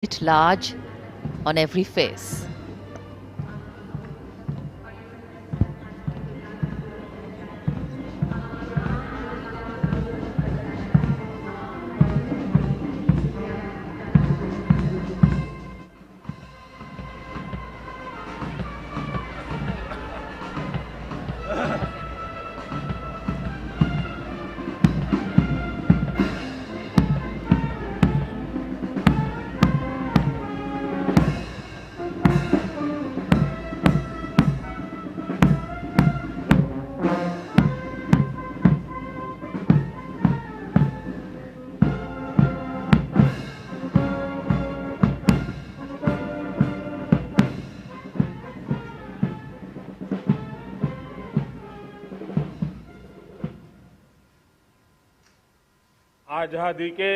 It large on every face. आजादी के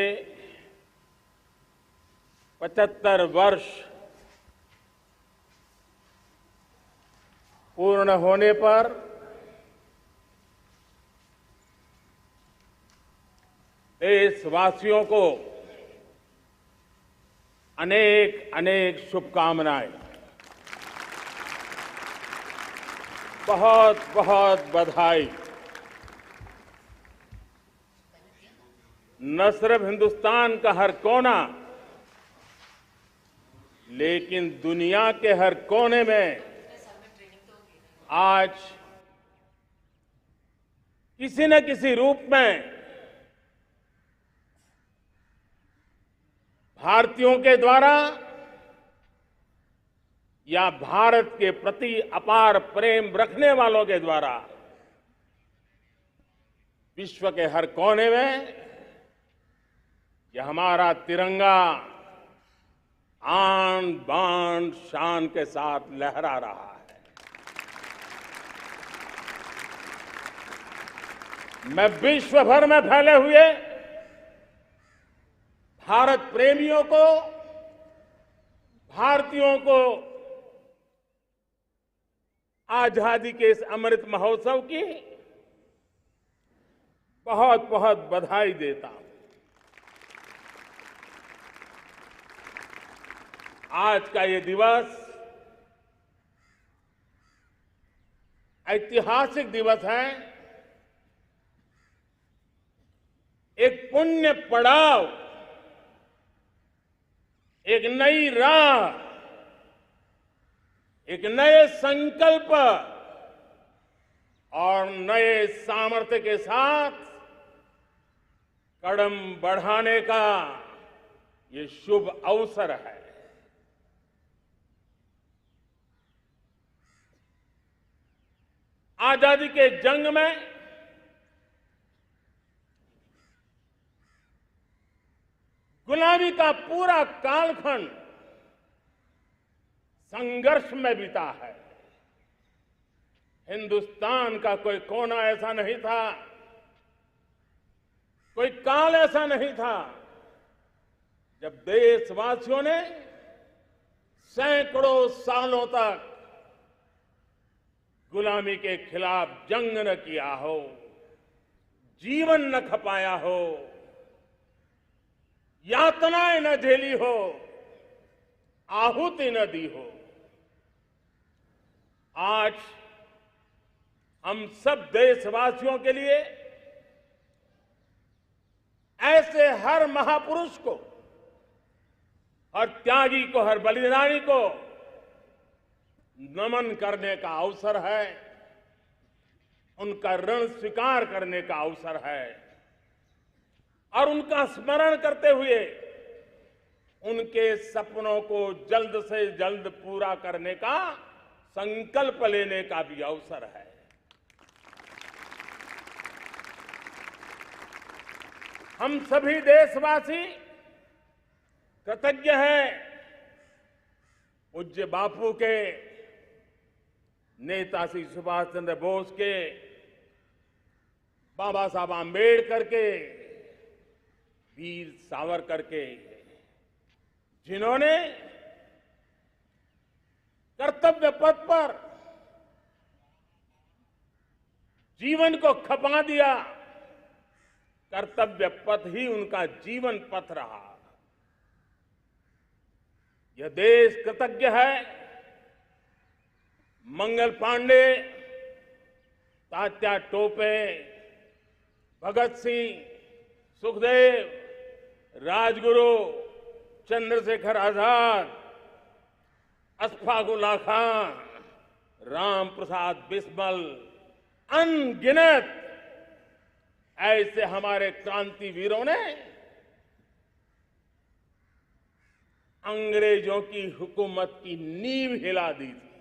75 वर्ष पूर्ण होने पर देशवासियों को अनेक अनेक शुभकामनाएं। बहुत बहुत बधाई। न सिर्फ हिंदुस्तान का हर कोना, लेकिन दुनिया के हर कोने में आज किसी न किसी रूप में भारतीयों के द्वारा या भारत के प्रति अपार प्रेम रखने वालों के द्वारा विश्व के हर कोने में यह हमारा तिरंगा आन बान शान के साथ लहरा रहा है। मैं विश्व भर में फैले हुए भारत प्रेमियों को, भारतीयों को आजादी के इस अमृत महोत्सव की बहुत बहुत बधाई देता हूं। आज का ये दिवस ऐतिहासिक दिवस है। एक पुण्य पड़ाव, एक नई राह, एक नए संकल्प और नए सामर्थ्य के साथ कदम बढ़ाने का ये शुभ अवसर है। आजादी के जंग में गुलामी का पूरा कालखंड संघर्ष में बीता है। हिंदुस्तान का कोई कोना ऐसा नहीं था, कोई काल ऐसा नहीं था जब देशवासियों ने सैकड़ों सालों तक गुलामी के खिलाफ जंग न किया हो, जीवन न खपाया हो, यातनाएं न झेली हो, आहुति न दी हो। आज हम सब देशवासियों के लिए ऐसे हर महापुरुष को, हर त्यागी को, हर बलिदानी को नमन करने का अवसर है, उनका ऋण स्वीकार करने का अवसर है और उनका स्मरण करते हुए उनके सपनों को जल्द से जल्द पूरा करने का संकल्प लेने का भी अवसर है। हम सभी देशवासी कृतज्ञ हैं पूज्य बापू के, नेताजी सुभाष चंद्र बोस के, बाबा साहब आंबेडकर के, वीर सावरकर के, जिन्होंने कर्तव्य पथ पर जीवन को खपा दिया। कर्तव्य पथ ही उनका जीवन पथ रहा। यह देश कृतज्ञ है मंगल पांडे, तात्या टोपे, भगत सिंह, सुखदेव, राजगुरु, चंद्रशेखर आजाद, अशफाक उल्लाह खां, राम प्रसाद बिस्मिल, अनगिनत ऐसे हमारे क्रांतिवीरों ने अंग्रेजों की हुकूमत की नींव हिला दी थी।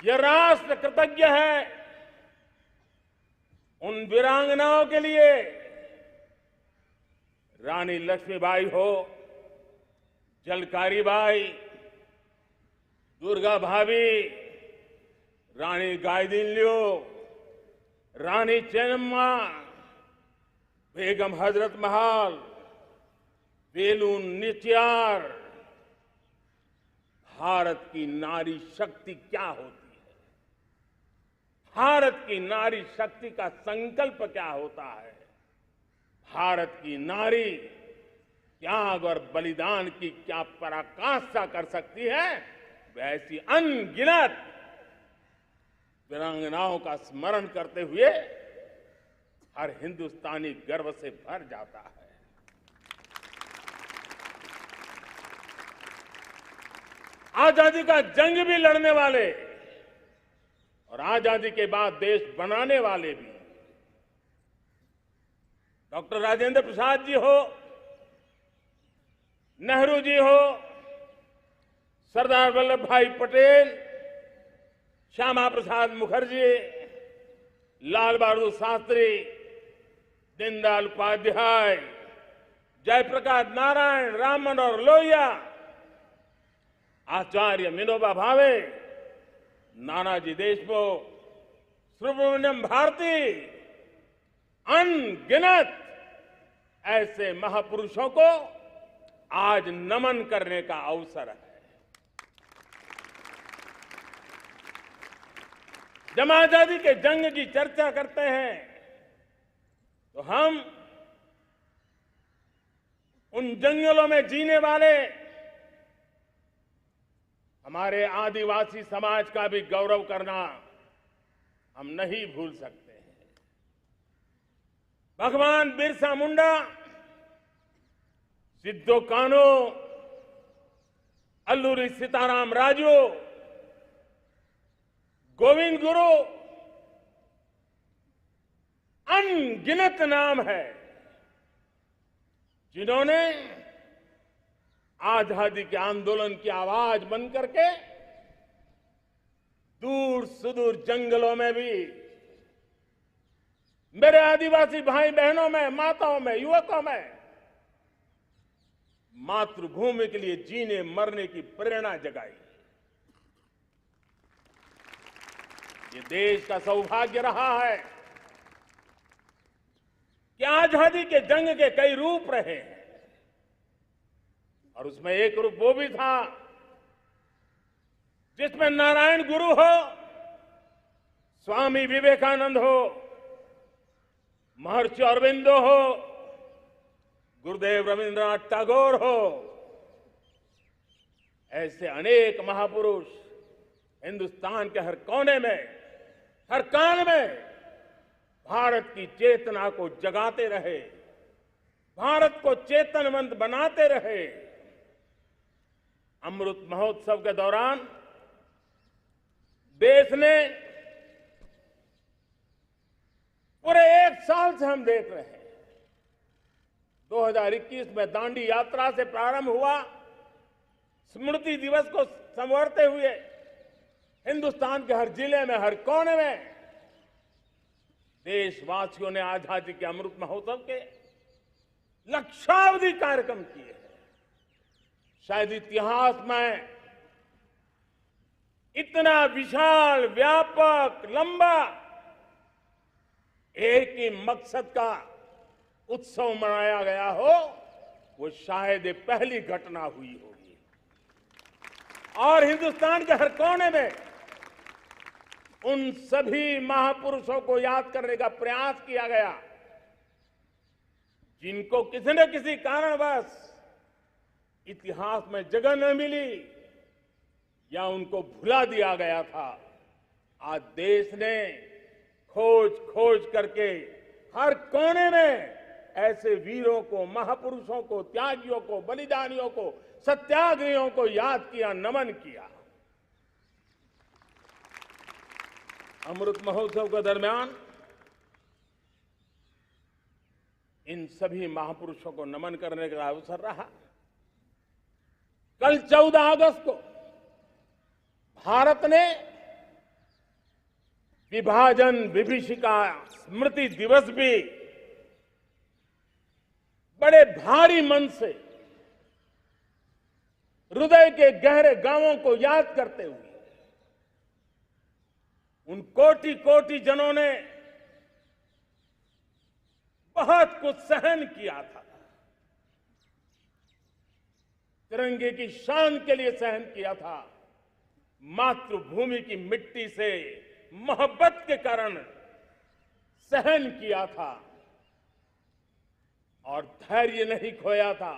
यह राष्ट्र कृतज्ञ है उन वीरांगनाओं के लिए, रानी लक्ष्मीबाई हो, झलकारी बाई, दुर्गा भाभी, रानी गाइदिन्लियो, रानी चेन्नम्मा, बेगम हजरत महल, वेलू निचियार। भारत की नारी शक्ति क्या होती है, भारत की नारी शक्ति का संकल्प क्या होता है, भारत की नारी त्याग और बलिदान की क्या पराकाष्ठा कर सकती है, वैसी अनगिनत वीरांगनाओं का स्मरण करते हुए हर हिंदुस्तानी गर्व से भर जाता है। आजादी का जंग भी लड़ने वाले और आजादी के बाद देश बनाने वाले भी, डॉक्टर राजेंद्र प्रसाद जी हो, नेहरू जी हो, सरदार वल्लभ भाई पटेल, श्यामा प्रसाद मुखर्जी, लाल बहादुर शास्त्री, दीनदयाल उपाध्याय, जयप्रकाश नारायण, राम मनोहर लोहिया, आचार्य विनोबा भावे, नानाजी देशमुख, सुब्रमण्यम भारती, अनगिनत ऐसे महापुरुषों को आज नमन करने का अवसर है। जब आजादी के जंग की चर्चा करते हैं तो हम उन जंगलों में जीने वाले हमारे आदिवासी समाज का भी गौरव करना हम नहीं भूल सकते हैं। भगवान बिरसा मुंडा, सिद्धो कान्हू, अल्लूरी सीताराम राजू, गोविंद गुरु, अनगिनत नाम है जिन्होंने आजादी के आंदोलन की आवाज बन करके दूर सुदूर जंगलों में भी मेरे आदिवासी भाई बहनों में, माताओं में, युवकों में मातृभूमि के लिए जीने मरने की प्रेरणा जगाई। ये देश का सौभाग्य रहा है कि आजादी के जंग के कई रूप रहे हैं और उसमें एक रूप वो भी था जिसमें नारायण गुरु हो, स्वामी विवेकानंद हो, महर्षि अरविंदो हो, गुरुदेव रविंद्रनाथ टैगोर हो, ऐसे अनेक महापुरुष हिंदुस्तान के हर कोने में, हर काल में भारत की चेतना को जगाते रहे, भारत को चेतनवंत बनाते रहे। अमृत महोत्सव के दौरान देश ने पूरे एक साल से हम देख रहे हैं, 2021 में दांडी यात्रा से प्रारंभ हुआ, स्मृति दिवस को संवारते हुए हिंदुस्तान के हर जिले में, हर कोने में देशवासियों ने आजादी के अमृत महोत्सव के लक्षावधि कार्यक्रम किए। शायद इतिहास में इतना विशाल, व्यापक, लंबा एक ही मकसद का उत्सव मनाया गया हो, वो शायद ये पहली घटना हुई होगी। और हिंदुस्तान के हर कोने में उन सभी महापुरुषों को याद करने का प्रयास किया गया जिनको किसी न किसी कारणवश इतिहास में जगह न मिली या उनको भुला दिया गया था, आज देश ने खोज खोज करके हर कोने में ऐसे वीरों को, महापुरुषों को, त्यागियों को, बलिदानियों को, सत्याग्रहियों को याद किया, नमन किया। अमृत महोत्सव के दरमियान इन सभी महापुरुषों को नमन करने का अवसर रहा। कल 14 अगस्त को भारत ने विभाजन विभीषिका स्मृति दिवस भी बड़े भारी मन से हृदय के गहरे गांवों को याद करते हुए उन कोटि कोटि जनों ने बहुत कुछ सहन किया था, तिरंगे की शान के लिए सहन किया था, मातृभूमि की मिट्टी से मोहब्बत के कारण सहन किया था और धैर्य नहीं खोया था।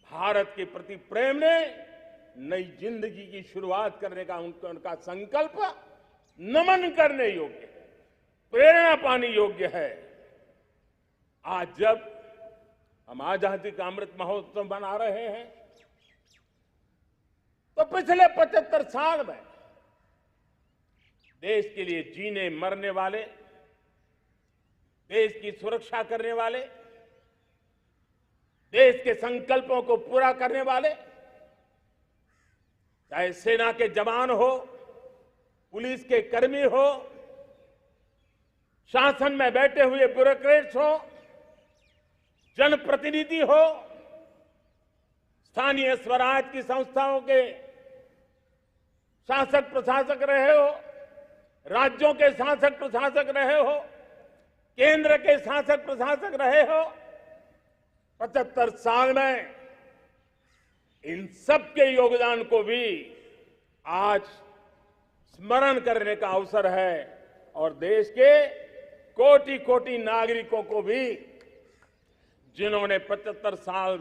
भारत के प्रति प्रेम ने नई जिंदगी की शुरुआत करने का उनका संकल्प नमन करने योग्य है, प्रेरणा पाने योग्य है। आज जब हम आजादी का अमृत महोत्सव मना रहे हैं तो पिछले 75 साल में देश के लिए जीने मरने वाले, देश की सुरक्षा करने वाले, देश के संकल्पों को पूरा करने वाले, चाहे सेना के जवान हो, पुलिस के कर्मी हो, शासन में बैठे हुए ब्यूरोक्रेट्स हो, जनप्रतिनिधि हो, स्थानीय स्वराज की संस्थाओं के शासक प्रशासक रहे हो, राज्यों के शासक प्रशासक रहे हो, केंद्र के शासक प्रशासक रहे हो, 75 साल में इन सबके योगदान को भी आज स्मरण करने का अवसर है और देश के कोटि कोटि नागरिकों को भी जिन्होंने 75 साल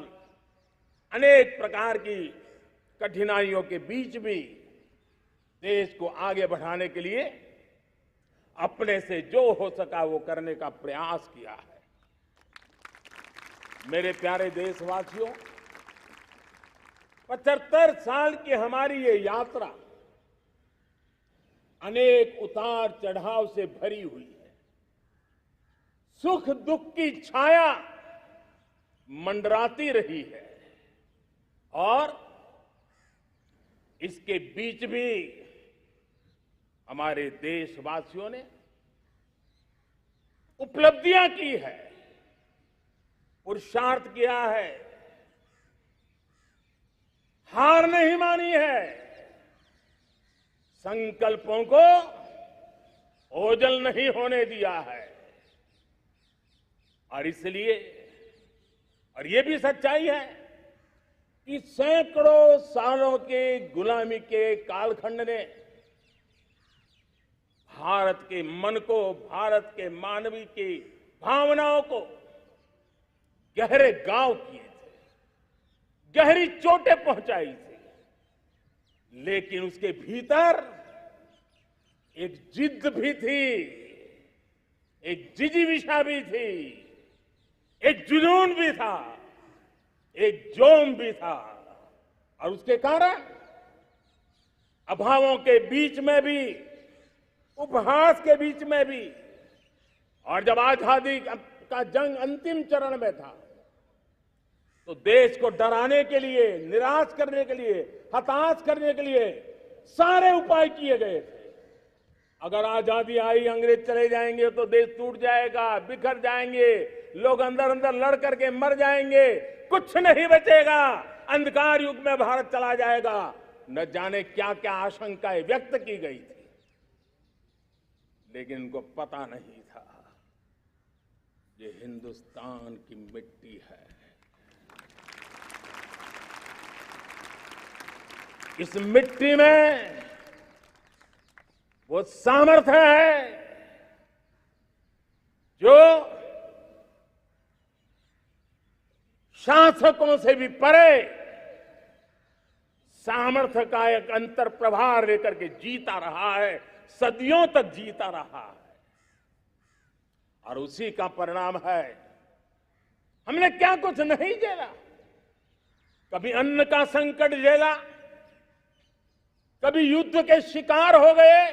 अनेक प्रकार की कठिनाइयों के बीच भी देश को आगे बढ़ाने के लिए अपने से जो हो सका वो करने का प्रयास किया है। मेरे प्यारे देशवासियों, 75 साल की हमारी ये यात्रा अनेक उतार चढ़ाव से भरी हुई है। सुख दुख की छाया मंडराती रही है और इसके बीच भी हमारे देशवासियों ने उपलब्धियां की है, पुरुषार्थ किया है, हार नहीं मानी है, संकल्पों को ओझल नहीं होने दिया है। और इसलिए और ये भी सच्चाई है कि सैकड़ों सालों के गुलामी के कालखंड ने भारत के मन को, भारत के मानवीय की भावनाओं को गहरे घाव किए थे, गहरी चोटें पहुंचाई थी, लेकिन उसके भीतर एक जिद भी थी, एक जिजीविषा भी थी, एक जुनून भी था, एक जोम भी था। और उसके कारण अभावों के बीच में भी, उपहास के बीच में भी, और जब आजादी का जंग अंतिम चरण में था तो देश को डराने के लिए, निराश करने के लिए, हताश करने के लिए सारे उपाय किए गए थे। अगर आजादी आई, अंग्रेज चले जाएंगे तो देश टूट जाएगा, बिखर जाएंगे, लोग अंदर अंदर लड़ करके मर जाएंगे, कुछ नहीं बचेगा, अंधकार युग में भारत चला जाएगा। न जाने क्या क्या आशंकाएं व्यक्त की गई थी, लेकिन उनको पता नहीं था ये हिंदुस्तान की मिट्टी है, इस मिट्टी में वो सामर्थ्य है जो शासकों से भी परे सामर्थ्य का एक अंतर प्रभार लेकर के जीता रहा है, सदियों तक जीता रहा है। और उसी का परिणाम है, हमने क्या कुछ नहीं झेला। कभी अन्न का संकट झेला, कभी युद्ध के शिकार हो गए,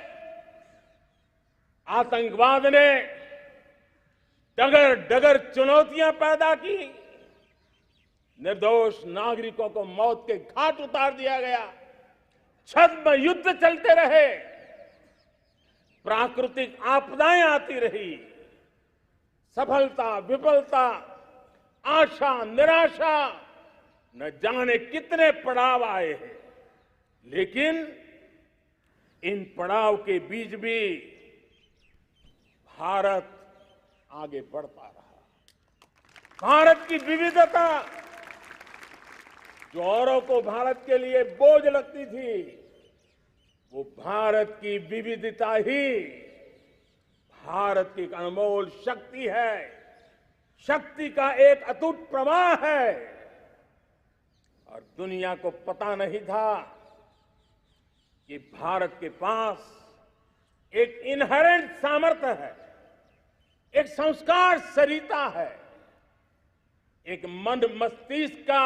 आतंकवाद ने डगर डगर चुनौतियां पैदा की, निर्दोष नागरिकों को मौत के घाट उतार दिया गया, छद्म युद्ध चलते रहे, प्राकृतिक आपदाएं आती रही, सफलता विफलता, आशा निराशा, न जाने कितने पड़ाव आए हैं। लेकिन इन पड़ाव के बीच भी भारत आगे बढ़ता रहा। भारत की विविधता, जो औरों को भारत के लिए बोझ लगती थी, वो भारत की विविधता ही भारत की एक अनमोल शक्ति है, शक्ति का एक अटूट प्रवाह है। और दुनिया को पता नहीं था कि भारत के पास एक इनहेरेंट सामर्थ्य है, एक संस्कार सरिता है, एक मन मस्तिष्क का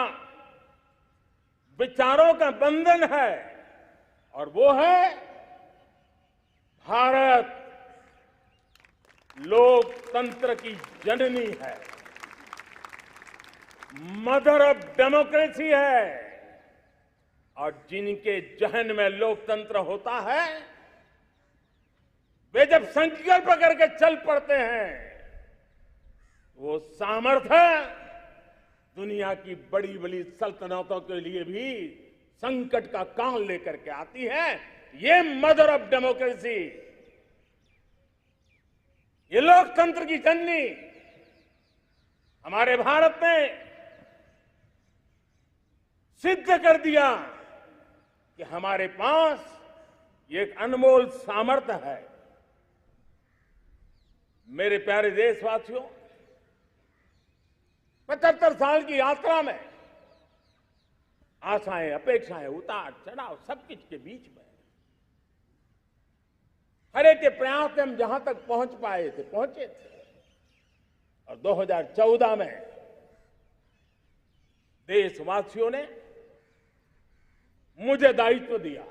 विचारों का बंधन है, और वो है भारत लोकतंत्र की जननी है, मदर ऑफ डेमोक्रेसी है। और जिनके जहन में लोकतंत्र होता है, वे जब संकल्प करके चल पड़ते हैं, वो सामर्थ्य दुनिया की बड़ी बड़ी सल्तनतों के लिए भी संकट का काल लेकर के आती है। ये मदर ऑफ डेमोक्रेसी, ये लोकतंत्र की जननी हमारे भारत ने सिद्ध कर दिया कि हमारे पास ये एक अनमोल सामर्थ्य है। मेरे प्यारे देशवासियों, 75 साल की यात्रा में आशाएं, अपेक्षाएं, उतार चढ़ाव, सब कुछ के बीच में हर एक के प्रयास से हम जहां तक पहुंच पाए थे, पहुंचे थे। और 2014 में देशवासियों ने मुझे दायित्व दिया।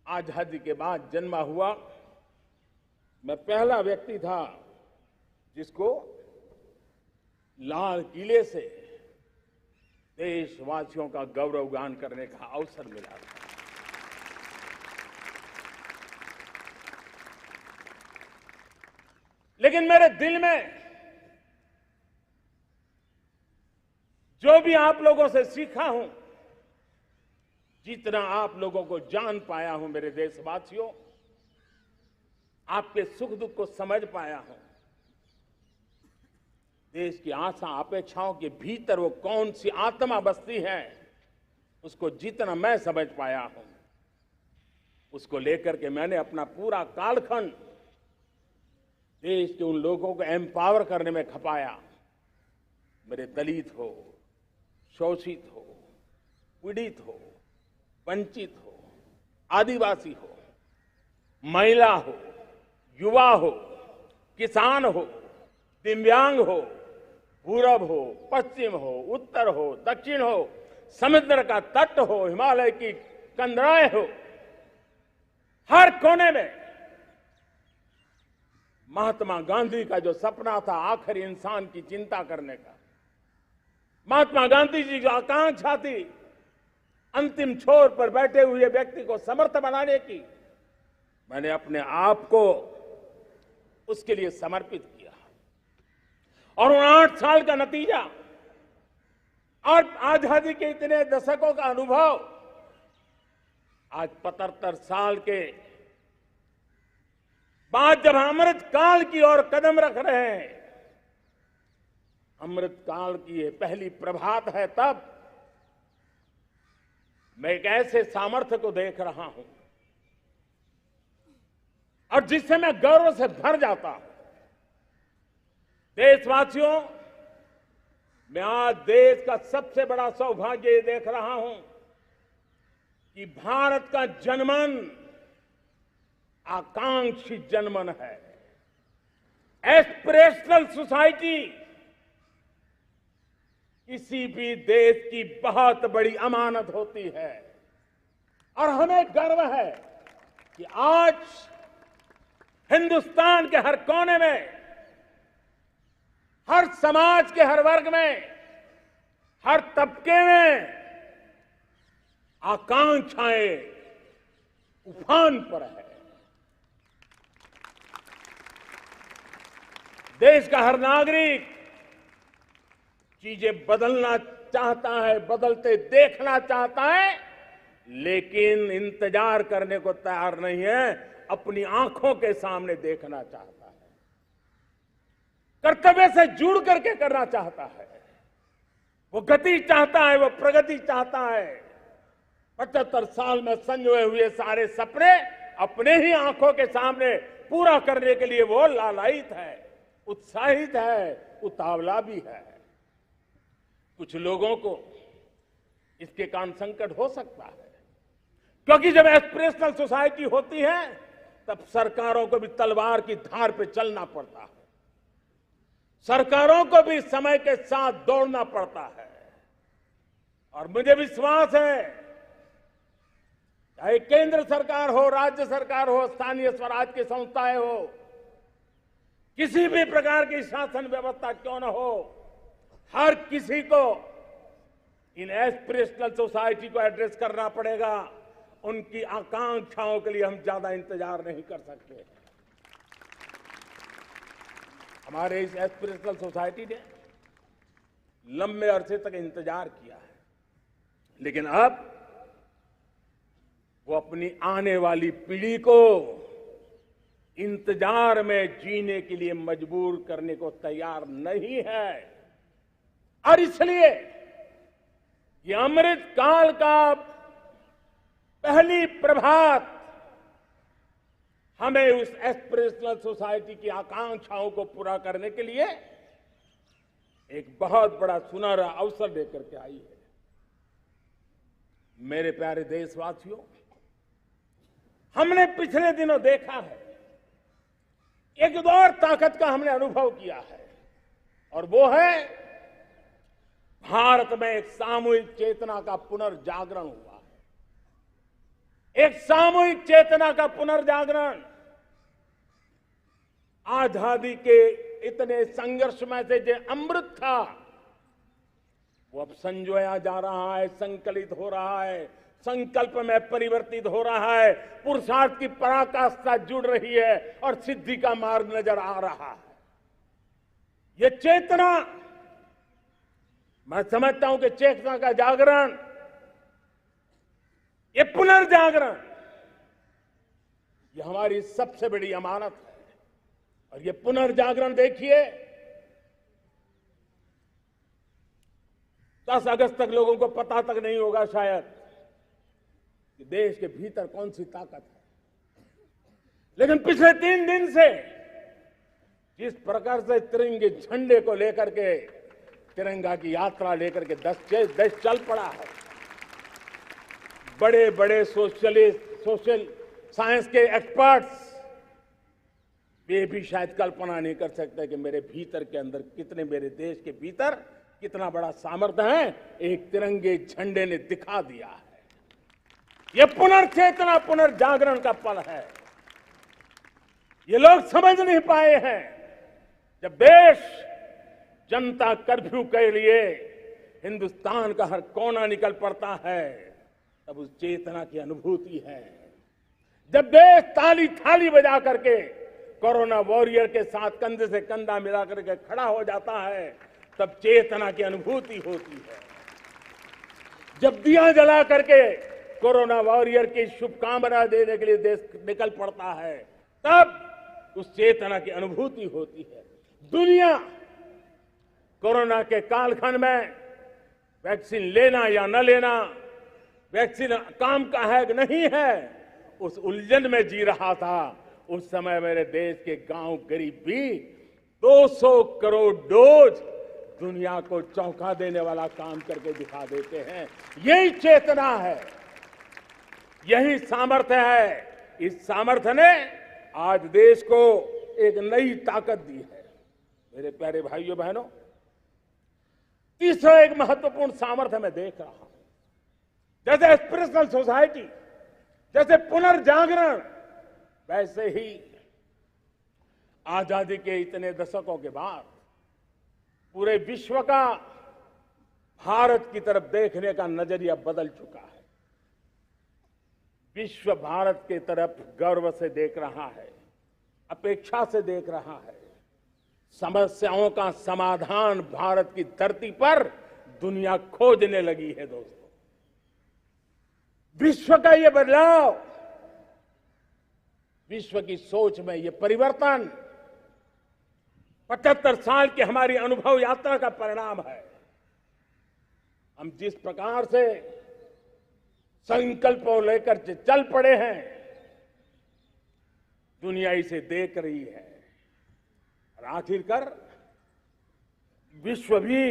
आजादी के बाद जन्मा हुआ मैं पहला व्यक्ति था जिसको लाल किले से देशवासियों का गौरवगान करने का अवसर मिला था। लेकिन मेरे दिल में जो भी आप लोगों से सीखा हूं, जितना आप लोगों को जान पाया हूं, मेरे देशवासियों, आपके सुख दुख को समझ पाया हूं, देश की आशा अपेक्षाओं के भीतर वो कौन सी आत्मा बसती है, उसको जितना मैं समझ पाया हूं, उसको लेकर के मैंने अपना पूरा कालखंड देश के उन लोगों को एम्पावर करने में खपाया। मेरे दलित हो, शोषित हो, पीड़ित हो, वंचित हो, आदिवासी हो, महिला हो, युवा हो, किसान हो, दिव्यांग हो, पूरब हो, पश्चिम हो, उत्तर हो, दक्षिण हो, समुद्र का तट हो, हिमालय की कंदराएं हो, हर कोने में महात्मा गांधी का जो सपना था आखिर इंसान की चिंता करने का, महात्मा गांधी जी की आकांक्षा थी अंतिम छोर पर बैठे हुए व्यक्ति को समर्थ बनाने की, मैंने अपने आप को उसके लिए समर्पित किया। और उन 8 साल का नतीजा और आजादी के इतने दशकों का अनुभव आज 75 साल के बाद जब अमृत काल की ओर कदम रख रहे हैं, अमृत काल की ये पहली प्रभात है, तब मैं एक ऐसे सामर्थ्य को देख रहा हूं और जिससे मैं गर्व से भर जाता हूं। देशवासियों, मैं आज देश का सबसे बड़ा सौभाग्य ये देख रहा हूं कि भारत का जनमन आकांक्षी जनमन है। एस्पिरेशनल सोसाइटी किसी भी देश की बहुत बड़ी अमानत होती है और हमें गर्व है कि आज हिंदुस्तान के हर कोने में, हर समाज के हर वर्ग में, हर तबके में आकांक्षाएं उफान पर है। देश का हर नागरिक चीजें बदलना चाहता है, बदलते देखना चाहता है, लेकिन इंतजार करने को तैयार नहीं है, अपनी आंखों के सामने देखना चाहता है, कर्तव्य से जुड़ करके करना चाहता है, वो गति चाहता है, वो प्रगति चाहता है। 75 साल में संजोए हुए सारे सपने अपने ही आंखों के सामने पूरा करने के लिए वो लालायित है, उत्साहित है, उतावला भी है। कुछ लोगों को इसके कारण संकट हो सकता है, क्योंकि जब एस्पिरेशनल सोसाइटी होती है तब सरकारों को भी तलवार की धार पे चलना पड़ता है, सरकारों को भी समय के साथ दौड़ना पड़ता है। और मुझे विश्वास है, चाहे केंद्र सरकार हो, राज्य सरकार हो, स्थानीय स्वराज की संस्थाएं हो, किसी भी प्रकार की शासन व्यवस्था क्यों न हो, हर किसी को इन एस्पिरेशनल सोसाइटी को एड्रेस करना पड़ेगा। उनकी आकांक्षाओं के लिए हम ज्यादा इंतजार नहीं कर सकते। हमारे इस एस्पिरेशनल सोसाइटी ने लंबे अरसे तक इंतजार किया है, लेकिन अब वो अपनी आने वाली पीढ़ी को इंतजार में जीने के लिए मजबूर करने को तैयार नहीं है। और इसलिए ये अमृत काल का पहली प्रभात हमें उस एस्पिरेशनल सोसाइटी की आकांक्षाओं को पूरा करने के लिए एक बहुत बड़ा सुनहरा अवसर देकर के आई है। मेरे प्यारे देशवासियों, हमने पिछले दिनों देखा है, एक और ताकत का हमने अनुभव किया है, और वो है भारत में एक सामूहिक चेतना का पुनर्जागरण हुआ है। एक सामूहिक चेतना का पुनर्जागरण आजादी के इतने संघर्ष में से जो अमृत था वो अब संजोया जा रहा है, संकलित हो रहा है, संकल्प में परिवर्तित हो रहा है, पुरुषार्थ की पराकाष्ठा जुड़ रही है और सिद्धि का मार्ग नजर आ रहा है। ये चेतना, मैं समझता हूं कि चेतना का जागरण, ये पुनर्जागरण, ये हमारी सबसे बड़ी अमानत है। और ये पुनर्जागरण देखिए, 10 अगस्त तक लोगों को पता तक नहीं होगा शायद कि देश के भीतर कौन सी ताकत है, लेकिन पिछले 3 दिन से जिस प्रकार से तिरंगे झंडे को लेकर के, तिरंगा की यात्रा लेकर के देश चल पड़ा है, बड़े बड़े सोशल साइंस के एक्सपर्ट्स वे भी शायद कल्पना नहीं कर सकते कि मेरे भीतर के अंदर कितने, मेरे देश के भीतर कितना बड़ा सामर्थ्य है, एक तिरंगे झंडे ने दिखा दिया है। यह पुनर्चेतना, पुनर्जागरण का पल है। ये लोग समझ नहीं पाए हैं, जब देश जनता कर्फ्यू के लिए हिंदुस्तान का हर कोना निकल पड़ता है, तब उस चेतना की अनुभूति है। जब देश ताली थाली बजा करके कोरोना वॉरियर के साथ कंधे से कंधा मिला करके खड़ा हो जाता है, तब चेतना की अनुभूति होती है। जब दिया जला करके कोरोना वॉरियर की शुभकामना देने के लिए देश निकल पड़ता है, तब उस चेतना की अनुभूति होती है। दुनिया कोरोना के कालखंड में वैक्सीन लेना या न लेना, वैक्सीन काम का है कि नहीं है, उस उलझन में जी रहा था। उस समय मेरे देश के गांव गरीब भी 200 करोड़ डोज दुनिया को चौंका देने वाला काम करके दिखा देते हैं। यही चेतना है, यही सामर्थ्य है। इस सामर्थ्य ने आज देश को एक नई ताकत दी है। मेरे प्यारे भाइयों बहनों, तीसरा एक महत्वपूर्ण सामर्थ्य मैं देख रहा हूं। जैसे एस्पिरेशनल सोसाइटी, जैसे पुनर्जागरण, वैसे ही आजादी के इतने दशकों के बाद पूरे विश्व का भारत की तरफ देखने का नजरिया बदल चुका है। विश्व भारत की तरफ गर्व से देख रहा है, अपेक्षा से देख रहा है। समस्याओं का समाधान भारत की धरती पर दुनिया खोजने लगी है। दोस्तों, विश्व का ये बदलाव, विश्व की सोच में ये परिवर्तन 75 साल की हमारी अनुभव यात्रा का परिणाम है। हम जिस प्रकार से संकल्पों लेकर चल पड़े हैं, दुनिया इसे देख रही है और आखिरकार विश्व भी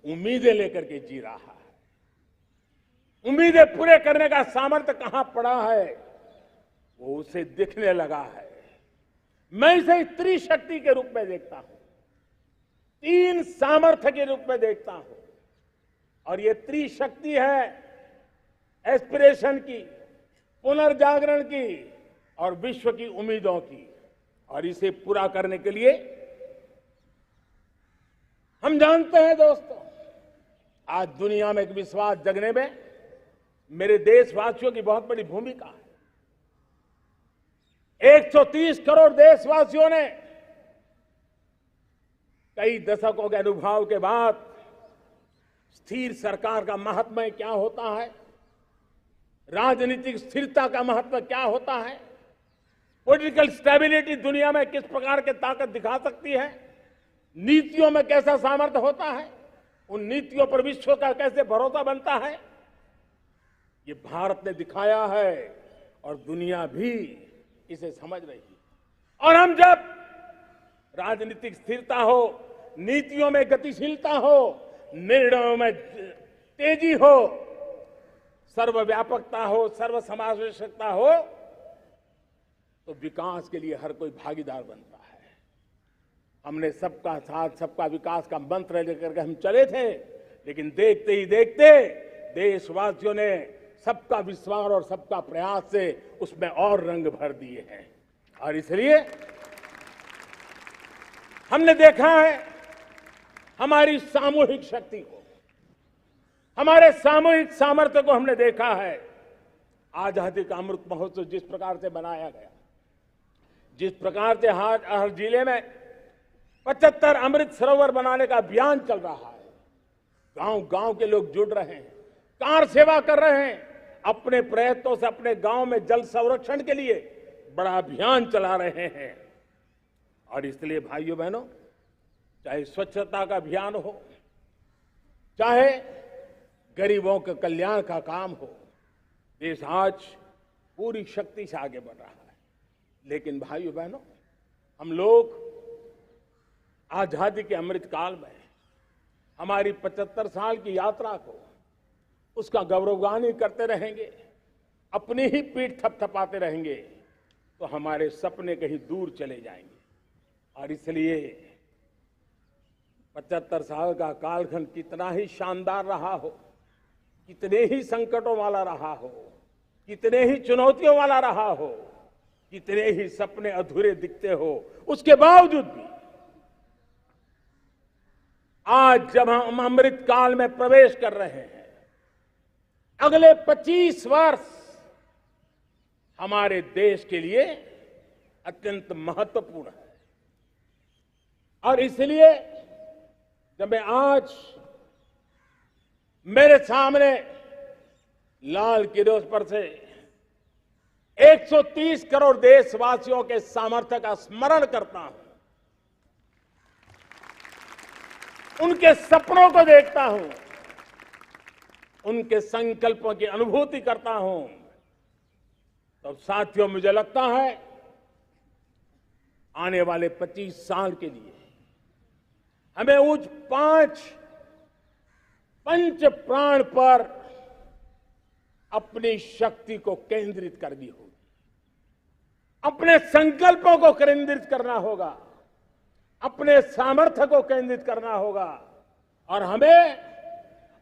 उम्मीदें लेकर के जी रहा है। उम्मीदें पूरे करने का सामर्थ्य कहां पड़ा है, वो उसे दिखने लगा है। मैं इसे त्रिशक्ति के रूप में देखता हूं, 3 सामर्थ्य के रूप में देखता हूं। और ये त्रिशक्ति है एस्पिरेशन की, पुनर्जागरण की और विश्व की उम्मीदों की। और इसे पूरा करने के लिए हम जानते हैं दोस्तों, आज दुनिया में एक विश्वास जगने में मेरे देशवासियों की बहुत बड़ी भूमिका है। 130 करोड़ देशवासियों ने कई दशकों के अनुभव के बाद स्थिर सरकार का महत्व क्या होता है, राजनीतिक स्थिरता का महत्व क्या होता है, पॉलिटिकल स्टेबिलिटी दुनिया में किस प्रकार की ताकत दिखा सकती है, नीतियों में कैसा सामर्थ्य होता है, उन नीतियों पर विश्व का कैसे भरोसा बनता है, ये भारत ने दिखाया है और दुनिया भी इसे समझ रही है। और हम जब राजनीतिक स्थिरता हो, नीतियों में गतिशीलता हो, निर्णयों में तेजी हो, सर्वव्यापकता हो, सर्वसमावेशकता हो, तो विकास के लिए हर कोई भागीदार बनता है। हमने सबका साथ सबका विकास का मंत्र लेकर के हम चले थे, लेकिन देखते ही देखते देशवासियों ने सबका विश्वास और सबका प्रयास से उसमें और रंग भर दिए हैं। और इसलिए हमने देखा है हमारी सामूहिक शक्ति को, हमारे सामूहिक सामर्थ्य को हमने देखा है। आजादी का अमृत महोत्सव जिस प्रकार से बनाया गया, जिस प्रकार से हर जिले में 75 अमृत सरोवर बनाने का अभियान चल रहा है, गांव गांव के लोग जुड़ रहे हैं, कार सेवा कर रहे हैं, अपने प्रयत्नों से अपने गांव में जल संरक्षण के लिए बड़ा अभियान चला रहे हैं। और इसलिए भाइयों बहनों, चाहे स्वच्छता का अभियान हो, चाहे गरीबों के कल्याण का काम हो, देश आज पूरी शक्ति से आगे बढ़ रहा है। लेकिन भाइयों बहनों, हम लोग आजादी के अमृत काल में हमारी 75 साल की यात्रा को, उसका गौरवगान करते रहेंगे, अपनी ही पीठ थपथपाते रहेंगे, तो हमारे सपने कहीं दूर चले जाएंगे। और इसलिए 75 साल का कालखंड कितना ही शानदार रहा हो, कितने ही संकटों वाला रहा हो, कितने ही चुनौतियों वाला रहा हो, कितने ही सपने अधूरे दिखते हो, उसके बावजूद भी आज जब हम अमृत काल में प्रवेश कर रहे हैं, अगले 25 वर्ष हमारे देश के लिए अत्यंत महत्वपूर्ण है। और इसलिए जब मैं आज मेरे सामने लाल किले पर से 130 करोड़ देशवासियों के सामर्थ्य का स्मरण करता हूं, उनके सपनों को देखता हूं, उनके संकल्पों की अनुभूति करता हूं, तो साथियों मुझे लगता है आने वाले 25 साल के लिए हमें उस पंच प्राण पर अपनी शक्ति को केंद्रित करनी होगी, अपने संकल्पों को केंद्रित करना होगा, अपने सामर्थ्य को केंद्रित करना होगा और हमें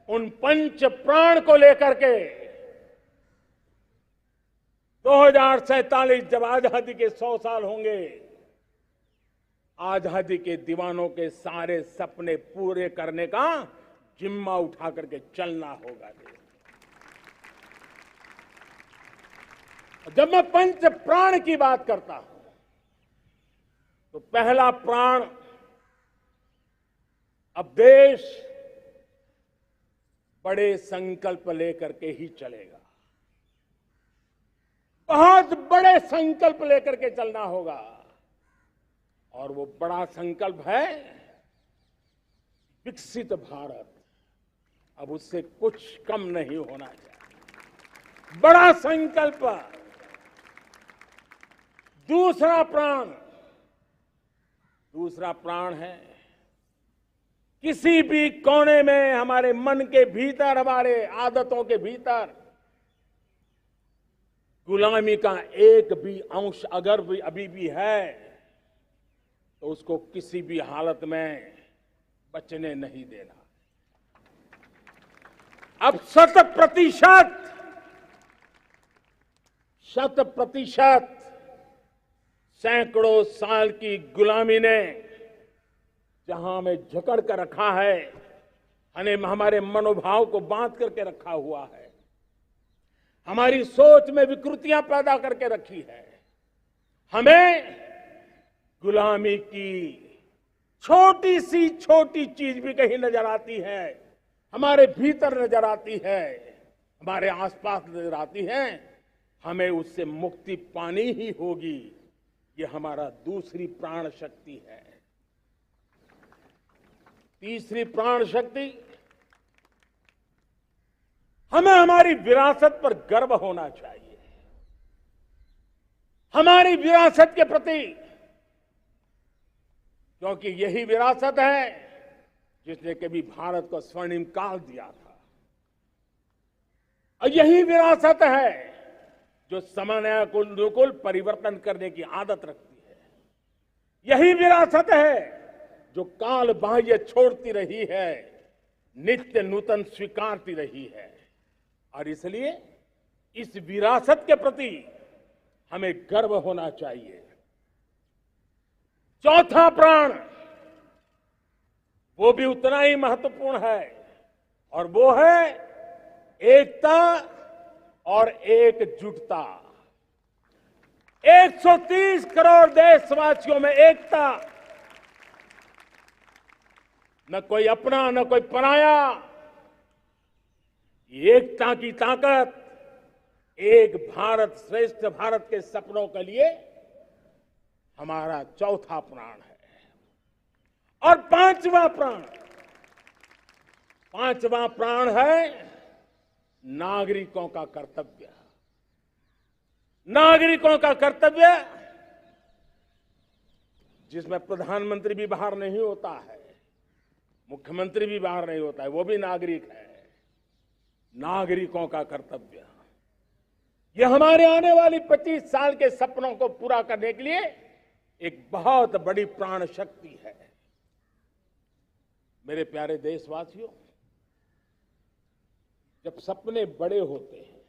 उन पंच प्राण को लेकर के 2047 जब आजादी के 100 साल होंगे, आजादी के दीवानों के सारे सपने पूरे करने का जिम्मा उठा करके चलना होगा। जब मैं पंच प्राण की बात करता हूं तो पहला प्राण, अब देश बड़े संकल्प लेकर के ही चलेगा, बहुत बड़े संकल्प लेकर के चलना होगा और वो बड़ा संकल्प है विकसित भारत। अब उससे कुछ कम नहीं होना चाहिए, बड़ा संकल्प। दूसरा प्राण है किसी भी कोने में हमारे मन के भीतर, हमारे आदतों के भीतर गुलामी का एक भी अंश अगर भी अभी भी है तो उसको किसी भी हालत में बचने नहीं देना। अब 100% सैकड़ों साल की गुलामी ने जहां हमें जकड़ कर रखा है, हमारे मनोभाव को बांध करके रखा हुआ है, हमारी सोच में विकृतियां पैदा करके रखी है, हमें गुलामी की छोटी चीज भी कहीं नजर आती है, हमारे भीतर नजर आती है, हमारे आसपास नजर आती है, हमें उससे मुक्ति पानी ही होगी। ये हमारा दूसरी प्राण शक्ति है। तीसरी प्राण शक्ति, हमें हमारी विरासत पर गर्व होना चाहिए, हमारी विरासत के प्रति, क्योंकि यही विरासत है जिसने कभी भारत को स्वर्णिम काल दिया था, और यही विरासत है जो समयानुकूल परिवर्तन करने की आदत रखती है, यही विरासत है जो काल बाह्य छोड़ती रही है, नित्य नूतन स्वीकारती रही है। और इसलिए इस विरासत के प्रति हमें गर्व होना चाहिए। चौथा प्राण, वो भी उतना ही महत्वपूर्ण है और वो है एकता और एकजुटता। 130 करोड़ देशवासियों में एकता, न कोई अपना न कोई पराया। एकता की ताकत एक भारत श्रेष्ठ भारत के सपनों के लिए हमारा चौथा प्राण है। और पांचवा प्राण है नागरिकों का कर्तव्य। नागरिकों का कर्तव्य जिसमें प्रधानमंत्री भी बाहर नहीं होता है, मुख्यमंत्री भी बाहर नहीं होता है, वो भी नागरिक है। नागरिकों का कर्तव्य, यह हमारे आने वाली 25 साल के सपनों को पूरा करने के लिए एक बहुत बड़ी प्राण शक्ति है। मेरे प्यारे देशवासियों, जब सपने बड़े होते हैं,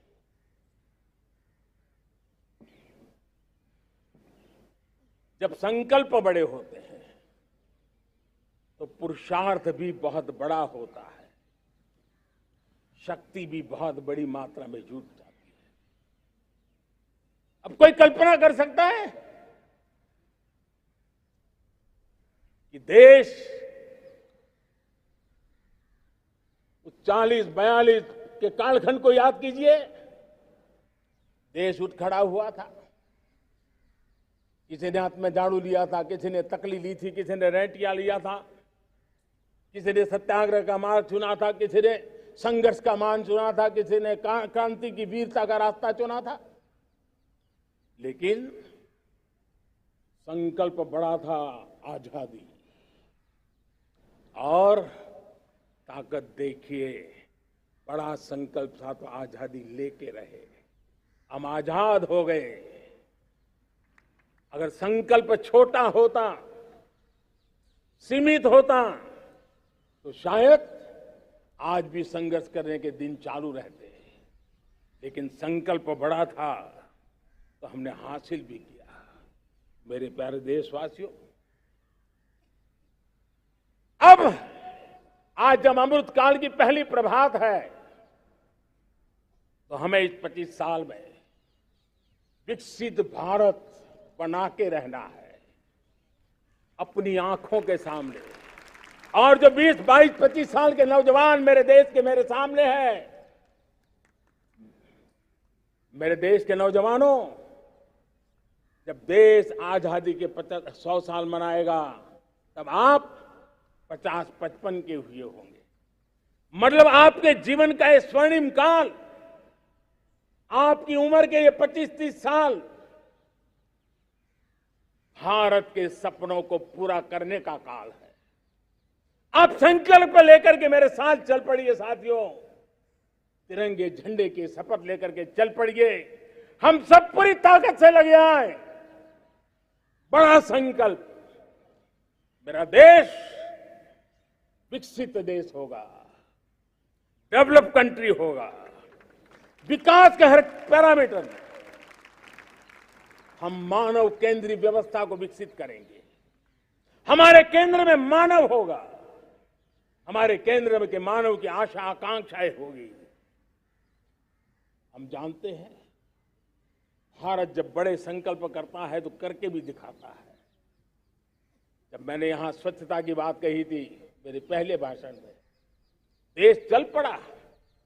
जब संकल्प बड़े होते हैं, तो पुरुषार्थ भी बहुत बड़ा होता है, शक्ति भी बहुत बड़ी मात्रा में जुट जाती है। अब कोई कल्पना कर सकता है कि देश 40-42 के कालखंड को याद कीजिए, देश उठ खड़ा हुआ था। किसी ने हाथ में झाड़ू लिया था, किसी ने तकली ली थी, किसी ने रेंटिया लिया था, किसी ने सत्याग्रह का मार्ग चुना था, किसी ने संघर्ष का मान चुना था, किसी ने क्रांति की वीरता का रास्ता चुना था। लेकिन संकल्प बड़ा था आजादी। और ताकत देखिए, बड़ा संकल्प था तो आजादी लेके रहे, हम आजाद हो गए। अगर संकल्प छोटा होता, सीमित होता, तो शायद आज भी संघर्ष करने के दिन चालू रहते। लेकिन संकल्प बड़ा था तो हमने हासिल भी किया। मेरे प्यारे देशवासियों, अब आज जब अमृत काल की पहली प्रभात है, तो हमें इस 25 साल में विकसित भारत बना के रहना है, अपनी आंखों के सामने। और जो 20, 22, 25 साल के नौजवान मेरे देश के मेरे सामने हैं, मेरे देश के नौजवानों, जब देश आजादी के 100 साल मनाएगा, तब आप 50-55 के हुए होंगे। मतलब आपके जीवन का ये स्वर्णिम काल, आपकी उम्र के ये 25-30 साल भारत के सपनों को पूरा करने का काल है। आप संकल्प लेकर के मेरे साथ चल पड़िए साथियों, तिरंगे झंडे की शपथ लेकर के चल पड़िए। हम सब पूरी ताकत से लगे आए। बड़ा संकल्प, मेरा देश विकसित देश होगा, डेवलप कंट्री होगा। विकास के हर पैरामीटर में हम मानव केंद्रीय व्यवस्था को विकसित करेंगे। हमारे केंद्र में मानव होगा, हमारे केंद्र में के मानव की आशा आकांक्षाएं होगी। हम जानते हैं, भारत जब बड़े संकल्प करता है तो करके भी दिखाता है। जब मैंने यहां स्वच्छता की बात कही थी मेरे पहले भाषण में, देश चल पड़ा,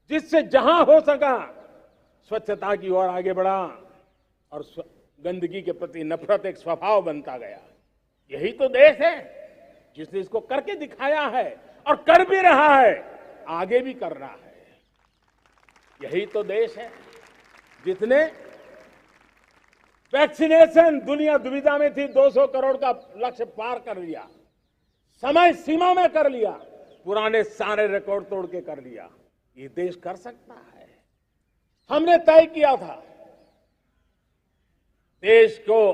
जिससे जहां हो सका स्वच्छता की ओर आगे बढ़ा, और गंदगी के प्रति नफरत एक स्वभाव बनता गया। यही तो देश है जिसने इसको करके दिखाया है, और कर भी रहा है, आगे भी कर रहा है। यही तो देश है जिसने वैक्सीनेशन, दुनिया दुविधा में थी, 200 करोड़ का लक्ष्य पार कर लिया, समय सीमा में कर लिया, पुराने सारे रिकॉर्ड तोड़ के कर लिया। ये देश कर सकता है। हमने तय किया था देश को,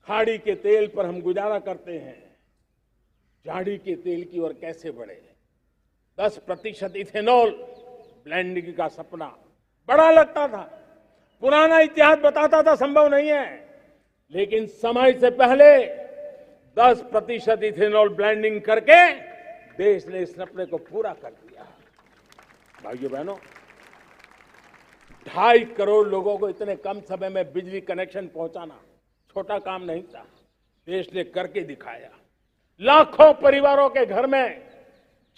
खाड़ी के तेल पर हम गुजारा करते हैं, झाड़ी के तेल की ओर कैसे बढ़े। 10% इथेनॉल ब्लेंडिंग का सपना बड़ा लगता था, पुराना इतिहास बताता था संभव नहीं है, लेकिन समय से पहले 10% इथेनॉल ब्लेंडिंग करके देश ने इस सपने को पूरा कर दिया। भाइयों बहनों, 2.5 करोड़ लोगों को इतने कम समय में बिजली कनेक्शन पहुंचाना छोटा काम नहीं था, देश ने करके दिखाया। लाखों परिवारों के घर में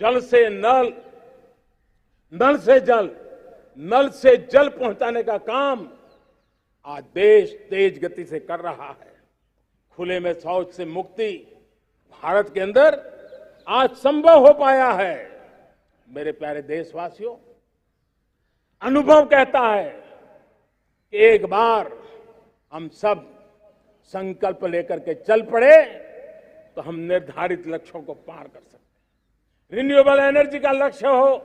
जल से नल, नल से जल, नल से जल पहुंचाने का काम आज देश तेज गति से कर रहा है। खुले में शौच से मुक्ति भारत के अंदर आज संभव हो पाया है। मेरे प्यारे देशवासियों, अनुभव कहता है कि एक बार हम सब संकल्प लेकर के चल पड़े तो हम निर्धारित लक्ष्यों को पार कर सकते हैं। रिन्यूएबल एनर्जी का लक्ष्य हो,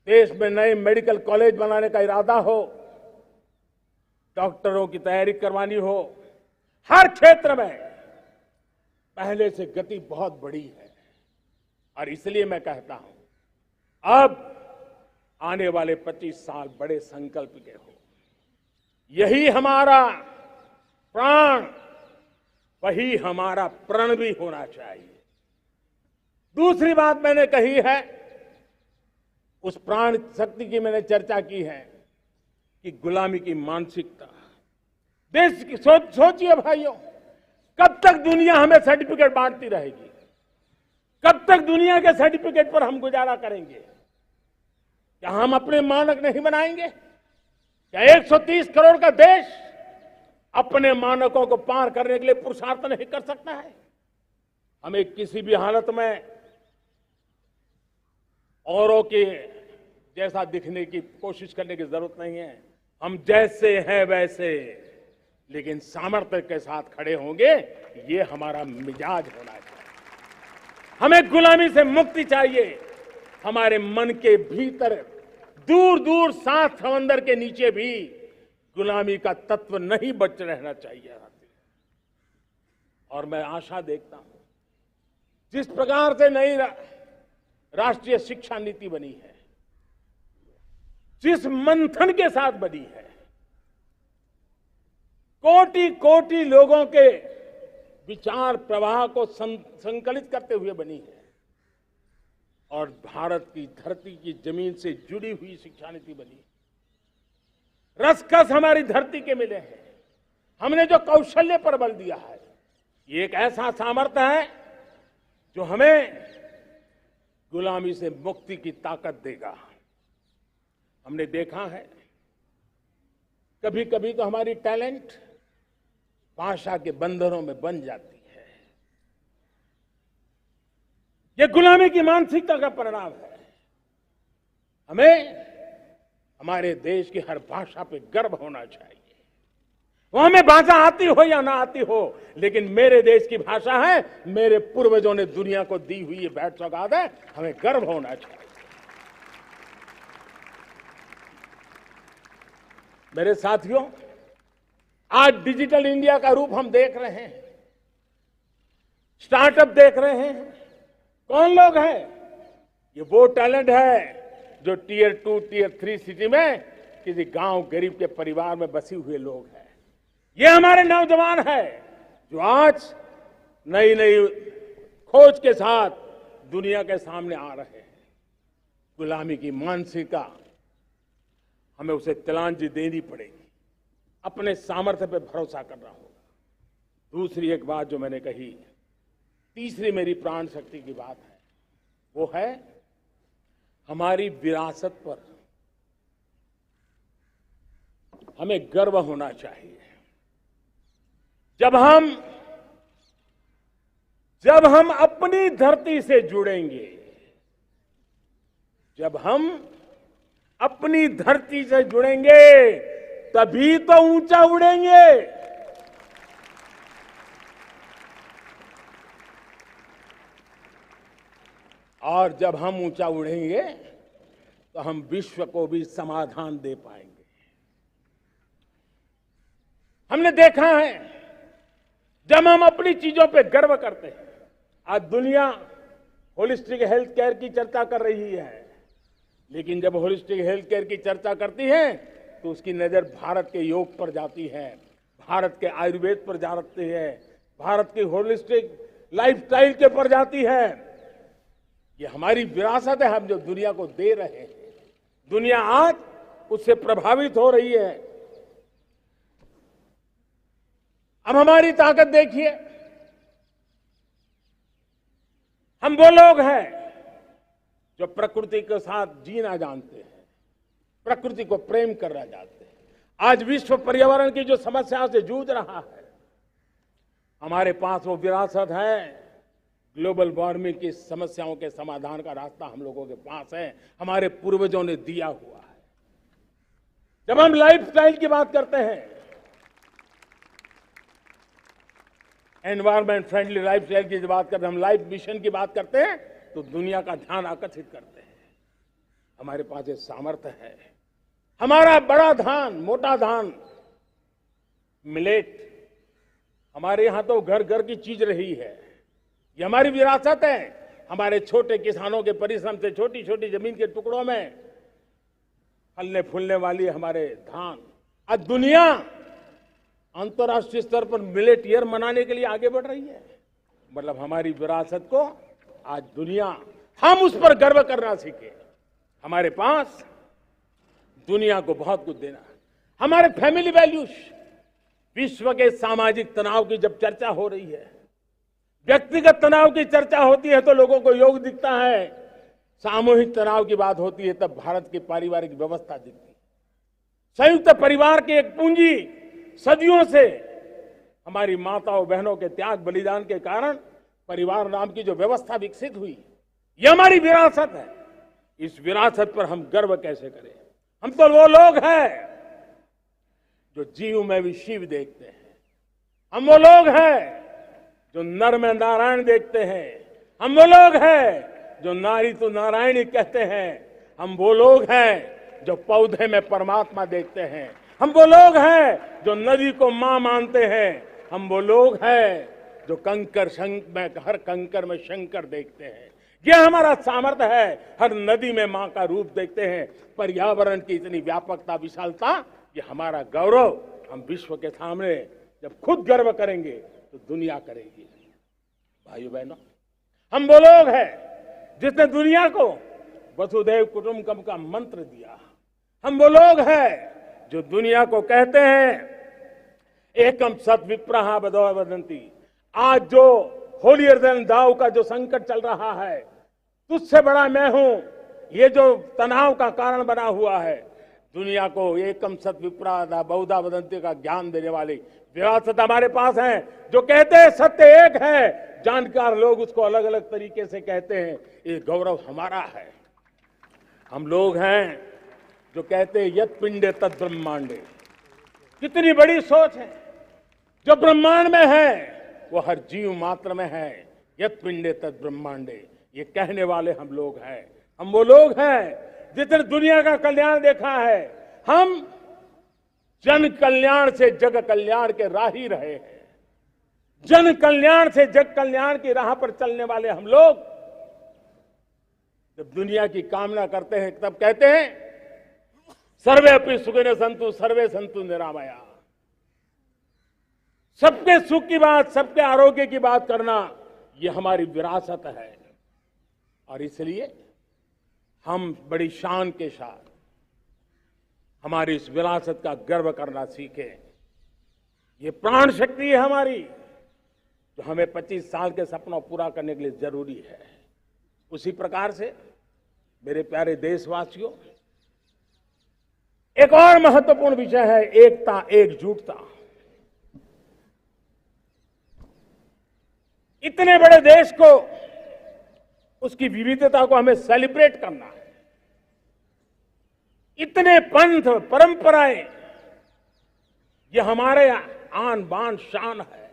देश में नए मेडिकल कॉलेज बनाने का इरादा हो, डॉक्टरों की तैयारी करवानी हो, हर क्षेत्र में पहले से गति बहुत बड़ी है। और इसलिए मैं कहता हूं, अब आने वाले 25 साल बड़े संकल्प के हो। यही हमारा प्राण, वही हमारा प्रण भी होना चाहिए। दूसरी बात मैंने कही है, उस प्राण शक्ति की मैंने चर्चा की है कि गुलामी की मानसिकता। देश की सोचिए भाइयों, कब तक दुनिया हमें सर्टिफिकेट बांटती रहेगी? कब तक दुनिया के सर्टिफिकेट पर हम गुजारा करेंगे? क्या हम अपने मानक नहीं बनाएंगे? क्या 130 करोड़ का देश अपने मानकों को पार करने के लिए पुरुषार्थ नहीं कर सकता है? हमें किसी भी हालत में औरों के जैसा दिखने की कोशिश करने की जरूरत नहीं है। हम जैसे हैं वैसे लेकिन सामर्थ्य के साथ खड़े होंगे, ये हमारा मिजाज होना चाहिए। हमें गुलामी से मुक्ति चाहिए। हमारे मन के भीतर दूर दूर 7 समंदर के नीचे भी गुलामी का तत्व नहीं बच रहना चाहिए। और मैं आशा देखता हूं, जिस प्रकार से नई राष्ट्रीय शिक्षा नीति बनी है, जिस मंथन के साथ बनी है, कोटि कोटि लोगों के विचार प्रवाह को संकलित करते हुए बनी है, और भारत की धरती की जमीन से जुड़ी हुई शिक्षा नीति बनी है। रसकस हमारी धरती के मिले हैं। हमने जो कौशल्य पर बल दिया है, ये एक ऐसा सामर्थ्य है जो हमें गुलामी से मुक्ति की ताकत देगा। हमने देखा है, कभी कभी तो हमारी टैलेंट भाषा के बंधनों में बन जाती है। यह गुलामी की मानसिकता का परिणाम है। हमें हमारे देश की हर भाषा पे गर्व होना चाहिए। वो हमें भाषा आती हो या ना आती हो, लेकिन मेरे देश की भाषा है, मेरे पूर्वजों ने दुनिया को दी हुई ये भेंट सौगात है, हमें गर्व होना चाहिए। मेरे साथियों, आज डिजिटल इंडिया का रूप हम देख रहे हैं, स्टार्टअप देख रहे हैं। कौन लोग हैं? ये वो टैलेंट है जो टियर 2, टियर 3 सिटी में किसी गांव गरीब के परिवार में बसे हुए लोग हैं। ये हमारे नौजवान हैं जो आज नई नई खोज के साथ दुनिया के सामने आ रहे हैं। गुलामी की मानसिकता हमें उसे तिलांजलि देनी पड़ेगी। अपने सामर्थ्य पे भरोसा करना होगा। दूसरी एक बात जो मैंने कही, तीसरी मेरी प्राण शक्ति की बात है, वो है हमारी विरासत पर हमें गर्व होना चाहिए। जब हम अपनी धरती से जुड़ेंगे, जब हम अपनी धरती से जुड़ेंगे, तभी तो ऊंचा उड़ेंगे। और जब हम ऊंचा उड़ेंगे तो हम विश्व को भी समाधान दे पाएंगे। हमने देखा है, जब हम अपनी चीजों पे गर्व करते हैं, आज दुनिया होलिस्टिक हेल्थ केयर की चर्चा कर रही है, लेकिन जब होलिस्टिक हेल्थ केयर की चर्चा करती है तो उसकी नजर भारत के योग पर जाती है, भारत के आयुर्वेद पर जाती है, भारत की होलिस्टिक लाइफस्टाइल के पर जाती है। ये हमारी विरासत है, हम जो दुनिया को दे रहे हैं। दुनिया आज उससे प्रभावित हो रही है। अब हमारी ताकत देखिए, हम वो लोग हैं जो प्रकृति के साथ जीना जानते हैं, प्रकृति को प्रेम करना जानते हैं। आज विश्व पर्यावरण की जो समस्याओं से जूझ रहा है, हमारे पास वो विरासत है। ग्लोबल वार्मिंग की समस्याओं के समाधान का रास्ता हम लोगों के पास है, हमारे पूर्वजों ने दिया हुआ है। जब हम लाइफस्टाइल की बात करते हैं, एनवायरमेंट फ्रेंडली लाइफस्टाइल की बात करते हैं, हम लाइफ मिशन की बात करते हैं, तो दुनिया का ध्यान आकर्षित करते हैं। हमारे पास ये सामर्थ्य है। हमारा बड़ा धान, मोटा धान, मिलेट, हमारे यहां तो घर घर की चीज रही है। ये हमारी विरासत है। हमारे छोटे किसानों के परिश्रम से छोटी छोटी जमीन के टुकड़ों में फलने फूलने वाली हमारे धान। आज दुनिया अंतर्राष्ट्रीय स्तर पर मिलेट ईयर मनाने के लिए आगे बढ़ रही है। मतलब हमारी विरासत को आज दुनिया, हम उस पर गर्व करना सीखे। हमारे पास दुनिया को बहुत कुछ देना है। हमारे फैमिली वैल्यूज, विश्व के सामाजिक तनाव की जब चर्चा हो रही है, व्यक्तिगत तनाव की चर्चा होती है तो लोगों को योग दिखता है, सामूहिक तनाव की बात होती है तब भारत की पारिवारिक व्यवस्था दिखती है। संयुक्त परिवार की एक पूंजी सदियों से हमारी माताओं बहनों के त्याग बलिदान के कारण परिवार नाम की जो व्यवस्था विकसित हुई, ये हमारी विरासत है। इस विरासत पर हम गर्व कैसे करें? हम तो वो लोग हैं जो जीव में भी शिव देखते हैं। हम वो लोग हैं जो नर में नारायण देखते हैं। हम वो लोग हैं जो नारी तो नारायणी कहते हैं। हम वो लोग हैं जो पौधे में परमात्मा देखते हैं। हम वो लोग हैं जो नदी को मां मानते हैं। हम वो लोग हैं जो हर कंकर में शंकर देखते हैं। यह हमारा सामर्थ्य है। हर नदी में मां का रूप देखते हैं। पर्यावरण की इतनी व्यापकता, विशालता, ये हमारा गौरव। हम विश्व के सामने जब खुद गर्व करेंगे तो दुनिया करेगी। भाइयों बहनों, हम वो लोग हैं जिसने दुनिया को वसुधैव कुटुंबकम का मंत्र दिया। हम वो लोग हैं जो दुनिया को कहते हैं एकम सत विप्रहा बदौ वदंती। आज जो होलियर देन दाव का जो संकट चल रहा है, तुझसे बड़ा मैं हूं, ये जो तनाव का कारण बना हुआ है, दुनिया को एकम सत विप्रा बहुधा वदंती का ज्ञान देने वाली विरासत हमारे पास है। जो कहते हैं सत्य एक है, जानकार लोग उसको अलग अलग तरीके से कहते हैं। ये गौरव हमारा है। हम लोग हैं जो कहते हैं यत पिंडे तद ब्रह्मांडे। कितनी बड़ी सोच है। जो ब्रह्मांड में है वो हर जीव मात्र में है। यत पिंडे तद ब्रह्मांडे, ये कहने वाले हम लोग हैं। हम वो लोग हैं जिसने दुनिया का कल्याण देखा है। हम जन कल्याण से जग कल्याण के राही रहे हैं। जन कल्याण से जग कल्याण की राह पर चलने वाले हम लोग जब दुनिया की कामना करते हैं तब कहते हैं सर्वे अपनी सुखिनो संतु सर्वे संतु निरामया। सबके सुख की बात, सबके आरोग्य की बात करना, ये हमारी विरासत है। और इसलिए हम बड़ी शान के साथ हमारी इस विरासत का गर्व करना सीखें। ये प्राण शक्ति है हमारी, जो हमें 25 साल के सपनों पूरा करने के लिए जरूरी है। उसी प्रकार से मेरे प्यारे देशवासियों, एक और महत्वपूर्ण विषय है एकता, एकजुटता। इतने बड़े देश को, उसकी विविधता को हमें सेलिब्रेट करना है। इतने पंथ, परंपराएं, ये हमारे आन बान शान है।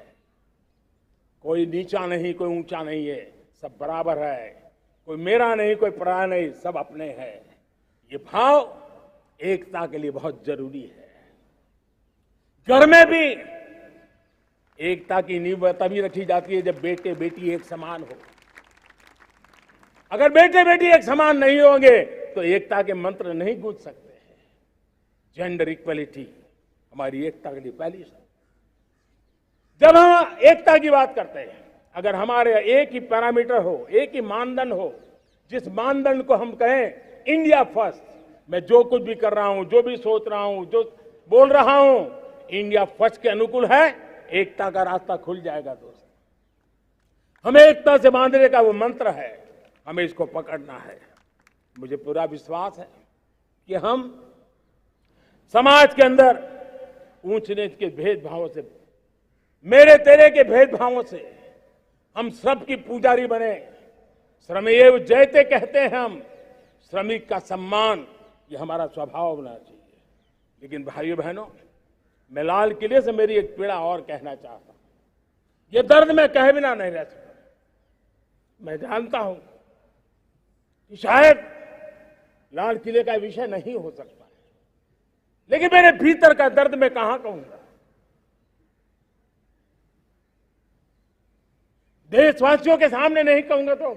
कोई नीचा नहीं, कोई ऊंचा नहीं है, सब बराबर है। कोई मेरा नहीं, कोई पराया नहीं, सब अपने हैं। ये भाव एकता के लिए बहुत जरूरी है। घर में भी एकता की नींव तभी रखी जाती है जब बेटे बेटी एक समान हो। अगर बेटे बेटी एक समान नहीं होंगे तो एकता के मंत्र नहीं गूंज सकते हैं। जेंडर इक्वलिटी हमारी एकता के लिए पहली शर्त। जब हम एकता की बात करते हैं, अगर हमारे एक ही पैरामीटर हो, एक ही मानदंड हो, जिस मानदंड को हम कहें इंडिया फर्स्ट, मैं जो कुछ भी कर रहा हूं, जो भी सोच रहा हूं, जो बोल रहा हूं, इंडिया फर्स्ट के अनुकूल है, एकता का रास्ता खुल जाएगा। दोस्त, हमें एकता से बांधने का वो मंत्र है, हमें इसको पकड़ना है। मुझे पूरा विश्वास है कि हम समाज के अंदर ऊंच नीच के भेदभावों से, मेरे तेरे के भेदभावों से हम सबकी पुजारी बने। श्रमेव जयते कहते हैं हम, श्रमिक का सम्मान, ये हमारा स्वभाव होना चाहिए। लेकिन भाइयों बहनों, मैं लाल किले से मेरी एक पीड़ा और कहना चाहता हूं। ये दर्द मैं कहे बिना नहीं रह सकता। मैं जानता हूं कि शायद लाल किले का विषय नहीं हो सकता, लेकिन मेरे भीतर का दर्द मैं कहां कहूंगा। देशवासियों के सामने नहीं कहूंगा तो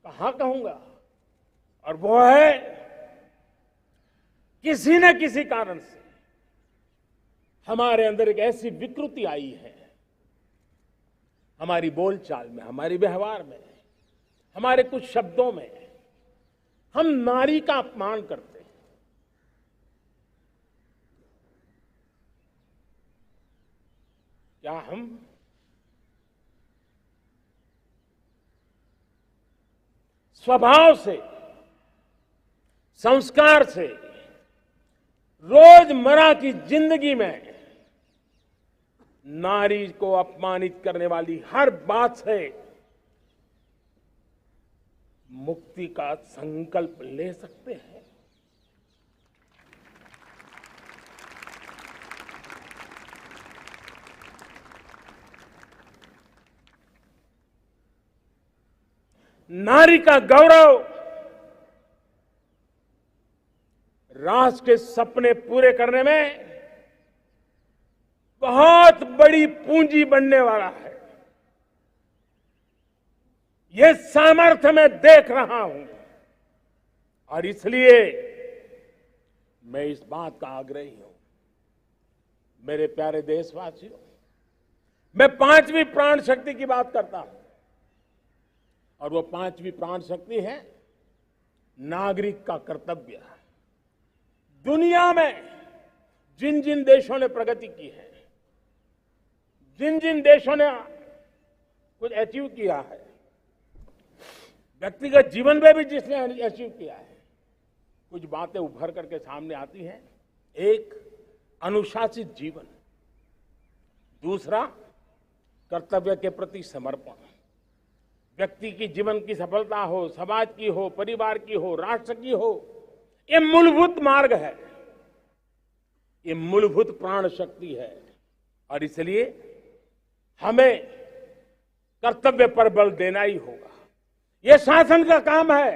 कहां कहूंगा। और वो है, किसी न किसी कारण से हमारे अंदर एक ऐसी विकृति आई है, हमारी बोलचाल में, हमारे व्यवहार में, हमारे कुछ शब्दों में, हम नारी का अपमान करते हैं। क्या हम स्वभाव से, संस्कार से, रोजमर्रा की जिंदगी में नारी को अपमानित करने वाली हर बात से मुक्ति का संकल्प ले सकते हैं? नारी का गौरव, राष्ट्र के सपने पूरे करने में बहुत बड़ी पूंजी बनने वाला है। ये सामर्थ्य मैं देख रहा हूं और इसलिए मैं इस बात का आग्रही हूं, मेरे प्यारे देशवासियों, मैं 5वीं प्राण शक्ति की बात करता हूं और वो 5वीं प्राण शक्ति है नागरिक का कर्तव्य। दुनिया में जिन जिन देशों ने प्रगति की है, जिन जिन देशों ने कुछ अचीव किया है, व्यक्तिगत जीवन में भी जिसने अचीव किया है, कुछ बातें उभर करके सामने आती हैं। एक, अनुशासित जीवन। दूसरा, कर्तव्य के प्रति समर्पण। व्यक्ति की जीवन की सफलता हो, समाज की हो, परिवार की हो, राष्ट्र की हो, ये मूलभूत मार्ग है, ये मूलभूत प्राण शक्ति है और इसलिए हमें कर्तव्य पर बल देना ही होगा। ये शासन का काम है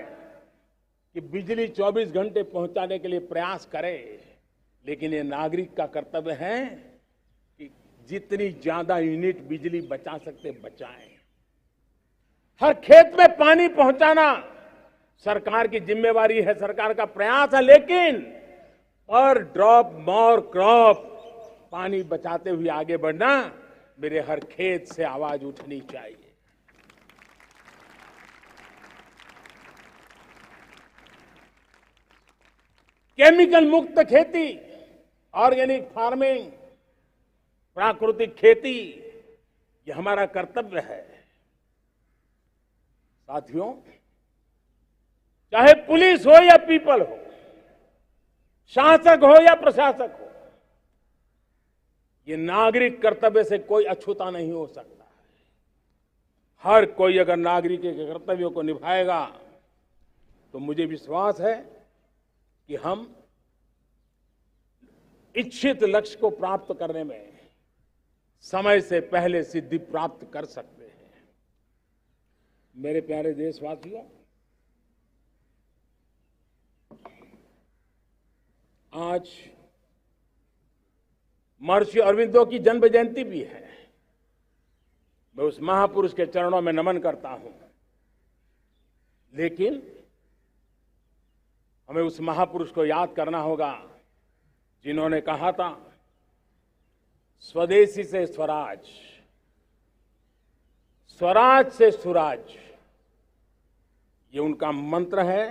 कि बिजली 24 घंटे पहुंचाने के लिए प्रयास करे, लेकिन ये नागरिक का कर्तव्य है कि जितनी ज्यादा यूनिट बिजली बचा सकते बचाएं। हर खेत में पानी पहुंचाना सरकार की जिम्मेवारी है, सरकार का प्रयास है, लेकिन पर ड्रॉप मोर क्रॉप, पानी बचाते हुए आगे बढ़ना, मेरे हर खेत से आवाज उठनी चाहिए। केमिकल मुक्त खेती, ऑर्गेनिक फार्मिंग, प्राकृतिक खेती, ये हमारा कर्तव्य है। साथियों, चाहे पुलिस हो या पीपल हो, शासक हो या प्रशासक हो, ये नागरिक कर्तव्य से कोई अछूता नहीं हो सकता है। हर कोई अगर नागरिक के कर्तव्यों को निभाएगा तो मुझे विश्वास है कि हम इच्छित लक्ष्य को प्राप्त करने में समय से पहले सिद्धि प्राप्त कर सकते हैं। मेरे प्यारे देशवासियों, आज महर्षि अरविंदो की जन्म जयंती भी है। मैं उस महापुरुष के चरणों में नमन करता हूं, लेकिन हमें उस महापुरुष को याद करना होगा जिन्होंने कहा था, स्वदेशी से स्वराज, स्वराज से सुराज। ये उनका मंत्र है।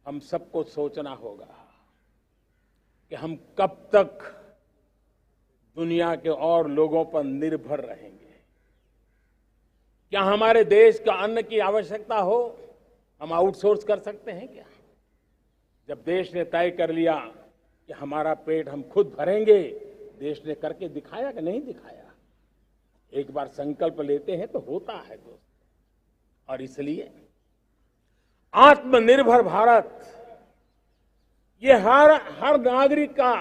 हम सबको सोचना होगा कि हम कब तक दुनिया के और लोगों पर निर्भर रहेंगे। क्या हमारे देश का अन्न की आवश्यकता हो, हम आउटसोर्स कर सकते हैं क्या? जब देश ने तय कर लिया कि हमारा पेट हम खुद भरेंगे, देश ने करके दिखाया कि नहीं दिखाया? एक बार संकल्प लेते हैं तो होता है दोस्त। और इसलिए आत्मनिर्भर भारत, ये हर नागरिक का,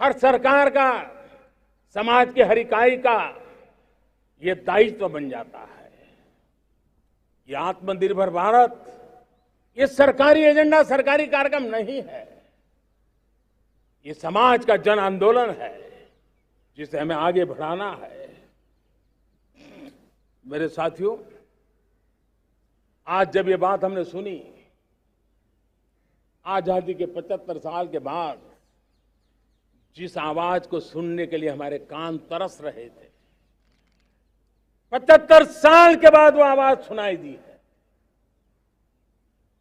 हर सरकार का, समाज के हर इकाई का ये दायित्व बन जाता है। ये आत्मनिर्भर भारत, ये सरकारी एजेंडा, सरकारी कार्यक्रम नहीं है। ये समाज का जन आंदोलन है जिसे हमें आगे बढ़ाना है। मेरे साथियों, आज जब ये बात हमने सुनी, आजादी के 75 साल के बाद जिस आवाज को सुनने के लिए हमारे कान तरस रहे थे, 75 साल के बाद वो आवाज सुनाई दी है।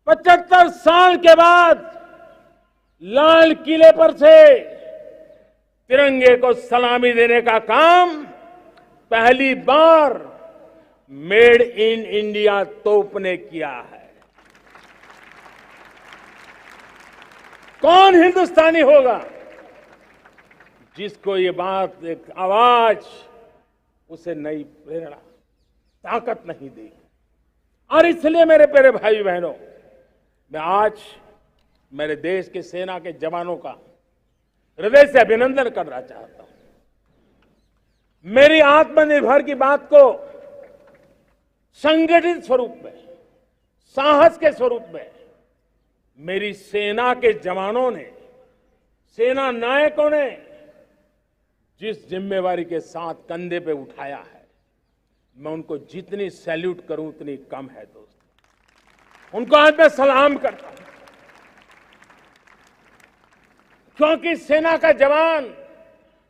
75 साल के बाद लाल किले पर से तिरंगे को सलामी देने का काम पहली बार मेड इन इंडिया तोप ने किया है। कौन हिंदुस्तानी होगा जिसको ये बात, एक आवाज उसे नई प्रेरणा, ताकत नहीं देगी? और इसलिए मेरे प्यारे भाई बहनों, मैं आज मेरे देश के सेना के जवानों का हृदय से अभिनंदन करना चाहता हूं। मेरी आत्मनिर्भर की बात को संगठित स्वरूप में, साहस के स्वरूप में मेरी सेना के जवानों ने, सेना नायकों ने जिस जिम्मेवारी के साथ कंधे पे उठाया है, मैं उनको जितनी सैल्यूट करूं उतनी कम है दोस्तों। उनको आज मैं सलाम करता हूं, क्योंकि सेना का जवान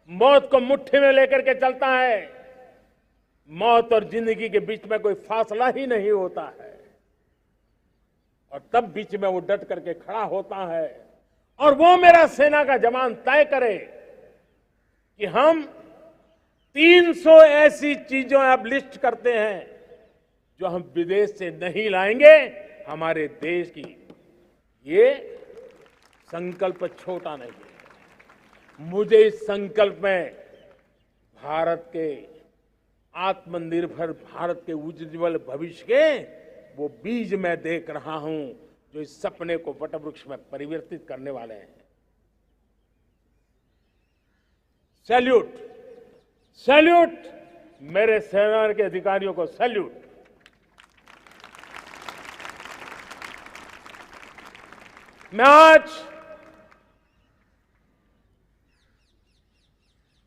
मौत को मुट्ठी में लेकर के चलता है। मौत और जिंदगी के बीच में कोई फासला ही नहीं होता है, और तब बीच में वो डट करके खड़ा होता है। और वो मेरा सेना का जवान तय करे कि हम 300 ऐसी चीजों अब लिस्ट करते हैं जो हम विदेश से नहीं लाएंगे हमारे देश की। ये संकल्प छोटा नहीं है। मुझे इस संकल्प में भारत के आत्मनिर्भर भारत के उज्जवल भविष्य के वो बीज मैं देख रहा हूं, जो इस सपने को वटवृक्ष में परिवर्तित करने वाले हैं। सैल्यूट, सैल्यूट मेरे सेना के अधिकारियों को, सैल्यूट।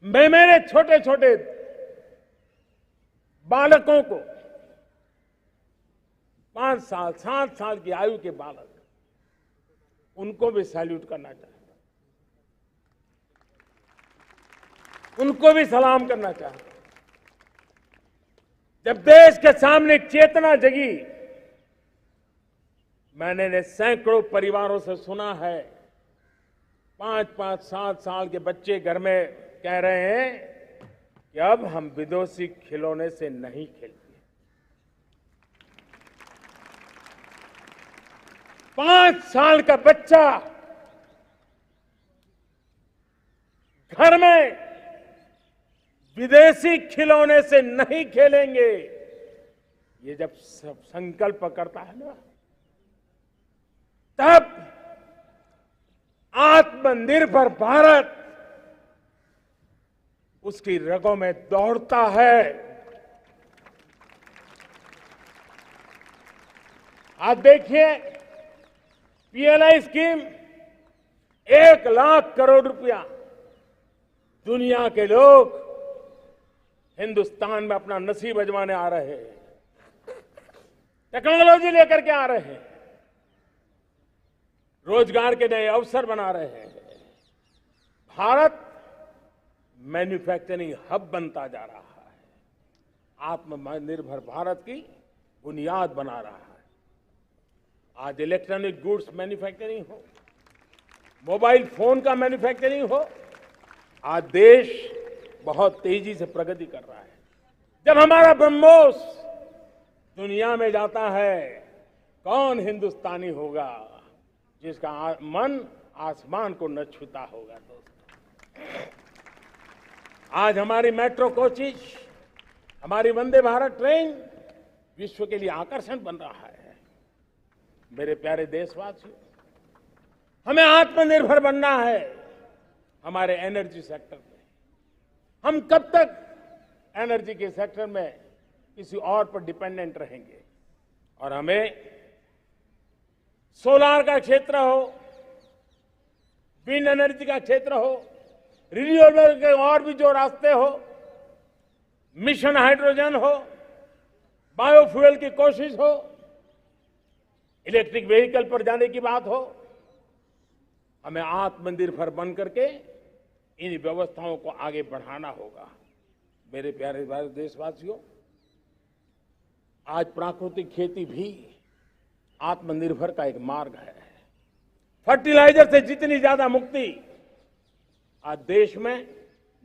मैं मेरे छोटे छोटे बालकों को, 5 साल 7 साल की आयु के बालक, उनको भी सैल्यूट करना चाहता हूं, उनको भी सलाम करना चाहता हूं। जब देश के सामने चेतना जगी, मैंने सैकड़ों परिवारों से सुना है, 5-5, 7 साल के बच्चे घर में कह रहे हैं कि अब हम विदेशी खिलौने से नहीं खेलते। 5 साल का बच्चा घर में विदेशी खिलौने से नहीं खेलेंगे, ये जब संकल्प करता है ना, तब आत्मनिर्भर भारत उसकी रगों में दौड़ता है। आज देखिए, पीएलआई स्कीम 1 लाख करोड़ रुपया दुनिया के लोग हिंदुस्तान में अपना नसीब आजमाने आ रहे हैं, टेक्नोलॉजी लेकर के आ रहे हैं, रोजगार के नए अवसर बना रहे हैं। भारत मैन्युफैक्चरिंग हब बनता जा रहा है, आत्मनिर्भर भारत की बुनियाद बना रहा है। आज इलेक्ट्रॉनिक गुड्स मैन्युफैक्चरिंग हो, मोबाइल फोन का मैन्युफैक्चरिंग हो, आज देश बहुत तेजी से प्रगति कर रहा है। जब हमारा ब्रह्मोस दुनिया में जाता है, कौन हिंदुस्तानी होगा जिसका मन आसमान को न छूता होगा। दोस्तों, आज हमारी मेट्रो कोचेज, हमारी वंदे भारत ट्रेन विश्व के लिए आकर्षण बन रहा है। मेरे प्यारे देशवासियों, हमें आत्मनिर्भर बनना है हमारे एनर्जी सेक्टर में। हम कब तक एनर्जी के सेक्टर में किसी और पर डिपेंडेंट रहेंगे? और हमें सोलार का क्षेत्र हो, विंड एनर्जी का क्षेत्र हो, रिन्यूएबल के और भी जो रास्ते हो, मिशन हाइड्रोजन हो, बायोफ्यूल की कोशिश हो, इलेक्ट्रिक व्हीकल पर जाने की बात हो, हमें आत्मनिर्भर बन करके इन व्यवस्थाओं को आगे बढ़ाना होगा। मेरे प्यारे देशवासियों, आज प्राकृतिक खेती भी आत्मनिर्भर का एक मार्ग है। फर्टिलाइजर से जितनी ज्यादा मुक्ति, आज देश में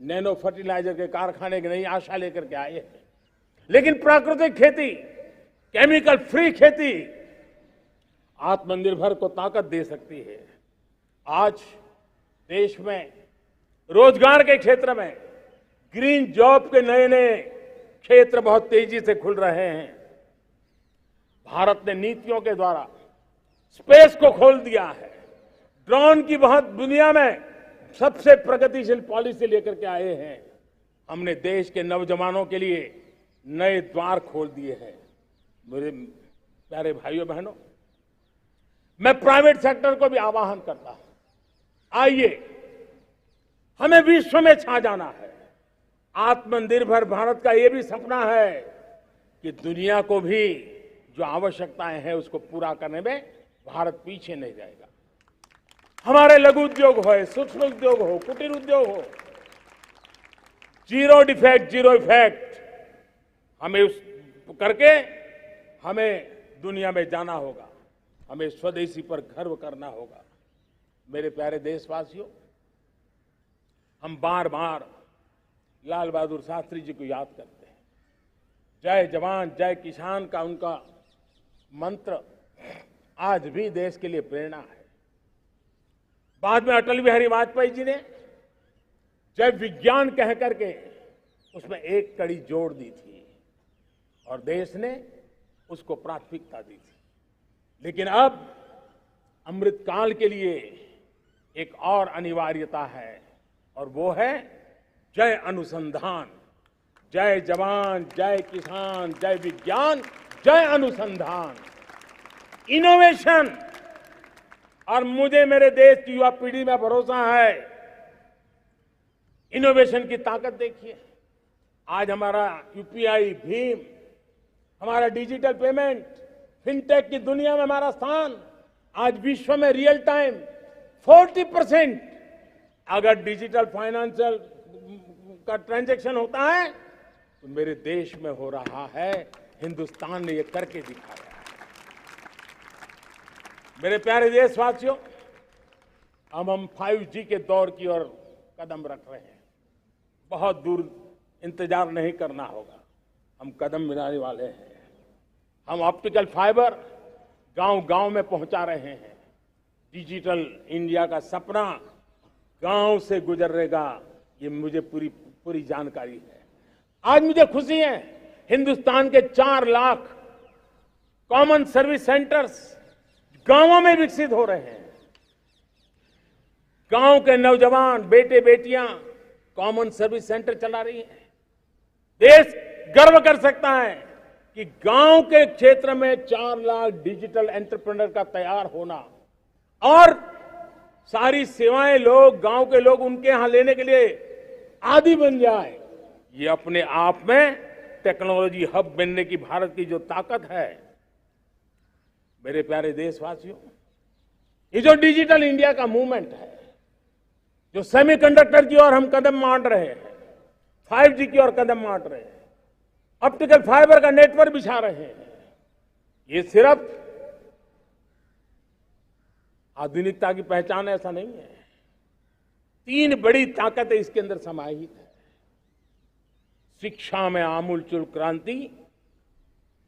नैनो फर्टिलाइजर के कारखाने की नई आशा लेकर के आए हैं। लेकिन प्राकृतिक खेती, केमिकल फ्री खेती आत्मनिर्भर को ताकत दे सकती है। आज देश में रोजगार के क्षेत्र में ग्रीन जॉब के नए नए क्षेत्र बहुत तेजी से खुल रहे हैं। भारत ने नीतियों के द्वारा स्पेस को खोल दिया है। ड्रोन की बहुत दुनिया में सबसे प्रगतिशील पॉलिसी लेकर के आए हैं। हमने देश के नौजवानों के लिए नए द्वार खोल दिए हैं। मेरे प्यारे भाइयों बहनों, मैं प्राइवेट सेक्टर को भी आह्वान करता हूं, आइए हमें विश्व में छा जाना है। आत्मनिर्भर भारत का यह भी सपना है कि दुनिया को भी जो आवश्यकताएं हैं उसको पूरा करने में भारत पीछे नहीं जाएगा। हमारे लघु उद्योग हो, सूक्ष्म उद्योग हो, कुटीर उद्योग हो, जीरो डिफेक्ट, जीरो इफेक्ट हमें उस करके हमें दुनिया में जाना होगा। हमें स्वदेशी पर गर्व करना होगा। मेरे प्यारे देशवासियों, हम बार बार लाल बहादुर शास्त्री जी को याद करते हैं। जय जवान जय किसान का उनका मंत्र आज भी देश के लिए प्रेरणा है। बाद में अटल बिहारी वाजपेयी जी ने जय विज्ञान कह करके उसमें एक कड़ी जोड़ दी थी और देश ने उसको प्राथमिकता दी थी। लेकिन अब अमृतकाल के लिए एक और अनिवार्यता है और वो है जय अनुसंधान। जय जवान जय किसान जय विज्ञान जय अनुसंधान, इनोवेशन। और मुझे मेरे देश की युवा पीढ़ी में भरोसा है। इनोवेशन की ताकत देखिए। आज हमारा यूपीआई, भीम, हमारा डिजिटल पेमेंट, फिनटेक की दुनिया में हमारा स्थान आज विश्व में रियल टाइम 40% अगर डिजिटल फाइनेंशियल का ट्रांजैक्शन होता है तो मेरे देश में हो रहा है। हिंदुस्तान ने ये करके दिखाया है। मेरे प्यारे देशवासियों, अब हम 5G के दौर की ओर कदम रख रहे हैं। बहुत दूर इंतजार नहीं करना होगा, हम कदम मिलाने वाले हैं। हम ऑप्टिकल फाइबर गांव-गांव में पहुंचा रहे हैं। डिजिटल इंडिया का सपना गांव से गुजरेगा, ये मुझे पूरी जानकारी है। आज मुझे खुशी है, हिंदुस्तान के 4 लाख कॉमन सर्विस सेंटर्स गांवों में विकसित हो रहे हैं। गांव के नौजवान बेटे बेटियां कॉमन सर्विस सेंटर चला रही हैं। देश गर्व कर सकता है कि गांव के क्षेत्र में 4 लाख डिजिटल एंटरप्रेन्योर का तैयार होना और सारी सेवाएं गांव के लोग उनके यहां लेने के लिए आदी बन जाए, ये अपने आप में टेक्नोलॉजी हब बनने की भारत की जो ताकत है। मेरे प्यारे देशवासियों, ये जो डिजिटल इंडिया का मूवमेंट है, जो सेमीकंडक्टर की ओर हम कदम मांड रहे हैं, 5G की ओर कदम मांड रहे हैं, ऑप्टिकल फाइबर का नेटवर्क बिछा रहे हैं, ये सिर्फ आधुनिकता की पहचान ऐसा नहीं है। 3 बड़ी ताकतें इसके अंदर समाहित है। शिक्षा में आमूलचूल क्रांति,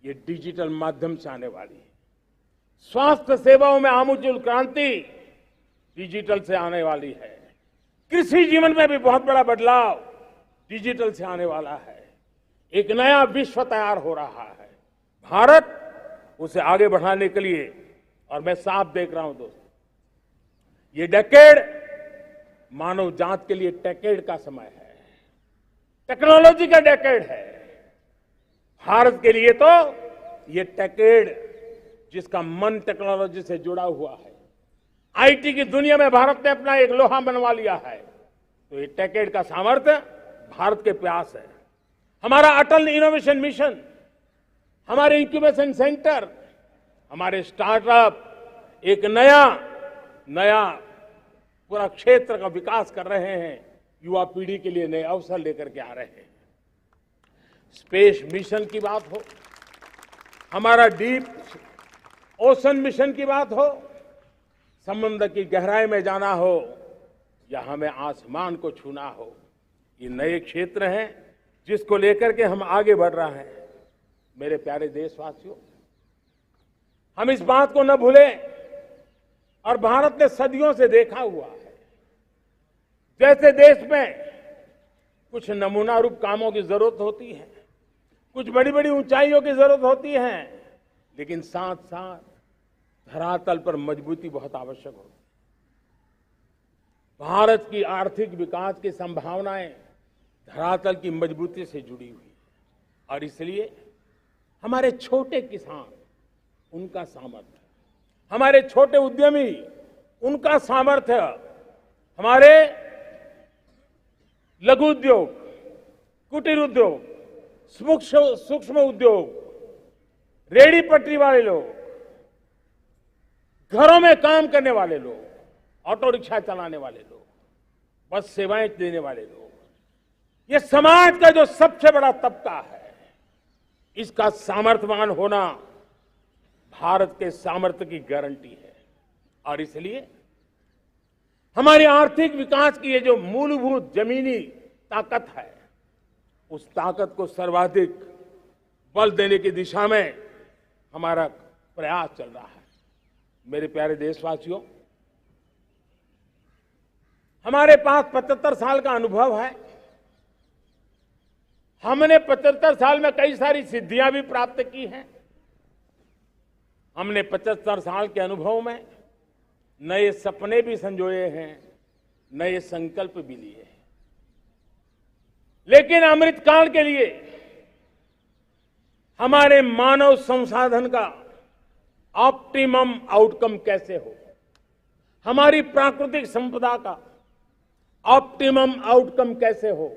ये डिजिटल माध्यम से आने वाली है। स्वास्थ्य सेवाओं में आमूलचूल क्रांति डिजिटल से आने वाली है। कृषि जीवन में भी बहुत बड़ा बदलाव डिजिटल से आने वाला है। एक नया विश्व तैयार हो रहा है। भारत उसे आगे बढ़ाने के लिए, और मैं साफ देख रहा हूं दोस्तों, ये डेकेड मानव जात के लिए टेकेड का समय है, टेक्नोलॉजी का डेकेड है। भारत के लिए तो ये टेकेड जिसका मन टेक्नोलॉजी से जुड़ा हुआ है, आईटी की दुनिया में भारत ने अपना एक लोहा बनवा लिया है, तो ये टेकेड का सामर्थ्य भारत के प्यास है। हमारा अटल इनोवेशन मिशन, हमारे इंक्यूबेशन सेंटर, हमारे स्टार्टअप एक नया पूरा क्षेत्र का विकास कर रहे हैं। युवा पीढ़ी के लिए नए अवसर लेकर के आ रहे हैं। स्पेस मिशन की बात हो, हमारा डीप ओशन मिशन की बात हो, समुद्र की गहराई में जाना हो या हमें आसमान को छूना हो, ये नए क्षेत्र हैं जिसको लेकर के हम आगे बढ़ रहे हैं। मेरे प्यारे देशवासियों, हम इस बात को न भूलें, और भारत ने सदियों से देखा हुआ है, जैसे देश में कुछ नमूना रूप कामों की जरूरत होती है, कुछ बड़ी बड़ी ऊंचाइयों की जरूरत होती है, लेकिन साथ साथ धरातल पर मजबूती बहुत आवश्यक होती है। भारत की आर्थिक विकास की संभावनाएं धरातल की मजबूती से जुड़ी हुई है, और इसलिए हमारे छोटे किसान, उनका सामर्थ्य, हमारे छोटे उद्यमी, उनका सामर्थ्य, हमारे लघु उद्योग, कुटीर उद्योग, सूक्ष्म उद्योग, रेहड़ी पटरी वाले लोग, घरों में काम करने वाले लोग, ऑटो रिक्शा चलाने वाले लोग, बस सेवाएं देने वाले लोग, ये समाज का जो सबसे बड़ा तबका है, इसका सामर्थ्यवान होना भारत के सामर्थ्य की गारंटी है। और इसलिए हमारे आर्थिक विकास की ये जो मूलभूत जमीनी ताकत है, उस ताकत को सर्वाधिक बल देने की दिशा में हमारा प्रयास चल रहा है। मेरे प्यारे देशवासियों, हमारे पास 75 साल का अनुभव है। हमने 75 साल में कई सारी सिद्धियां भी प्राप्त की हैं। हमने 75 साल के अनुभव में नए सपने भी संजोए हैं, नए संकल्प भी लिए हैं। लेकिन अमृतकाल के लिए हमारे मानव संसाधन का ऑप्टिमम आउटकम कैसे हो, हमारी प्राकृतिक संपदा का ऑप्टिमम आउटकम कैसे हो,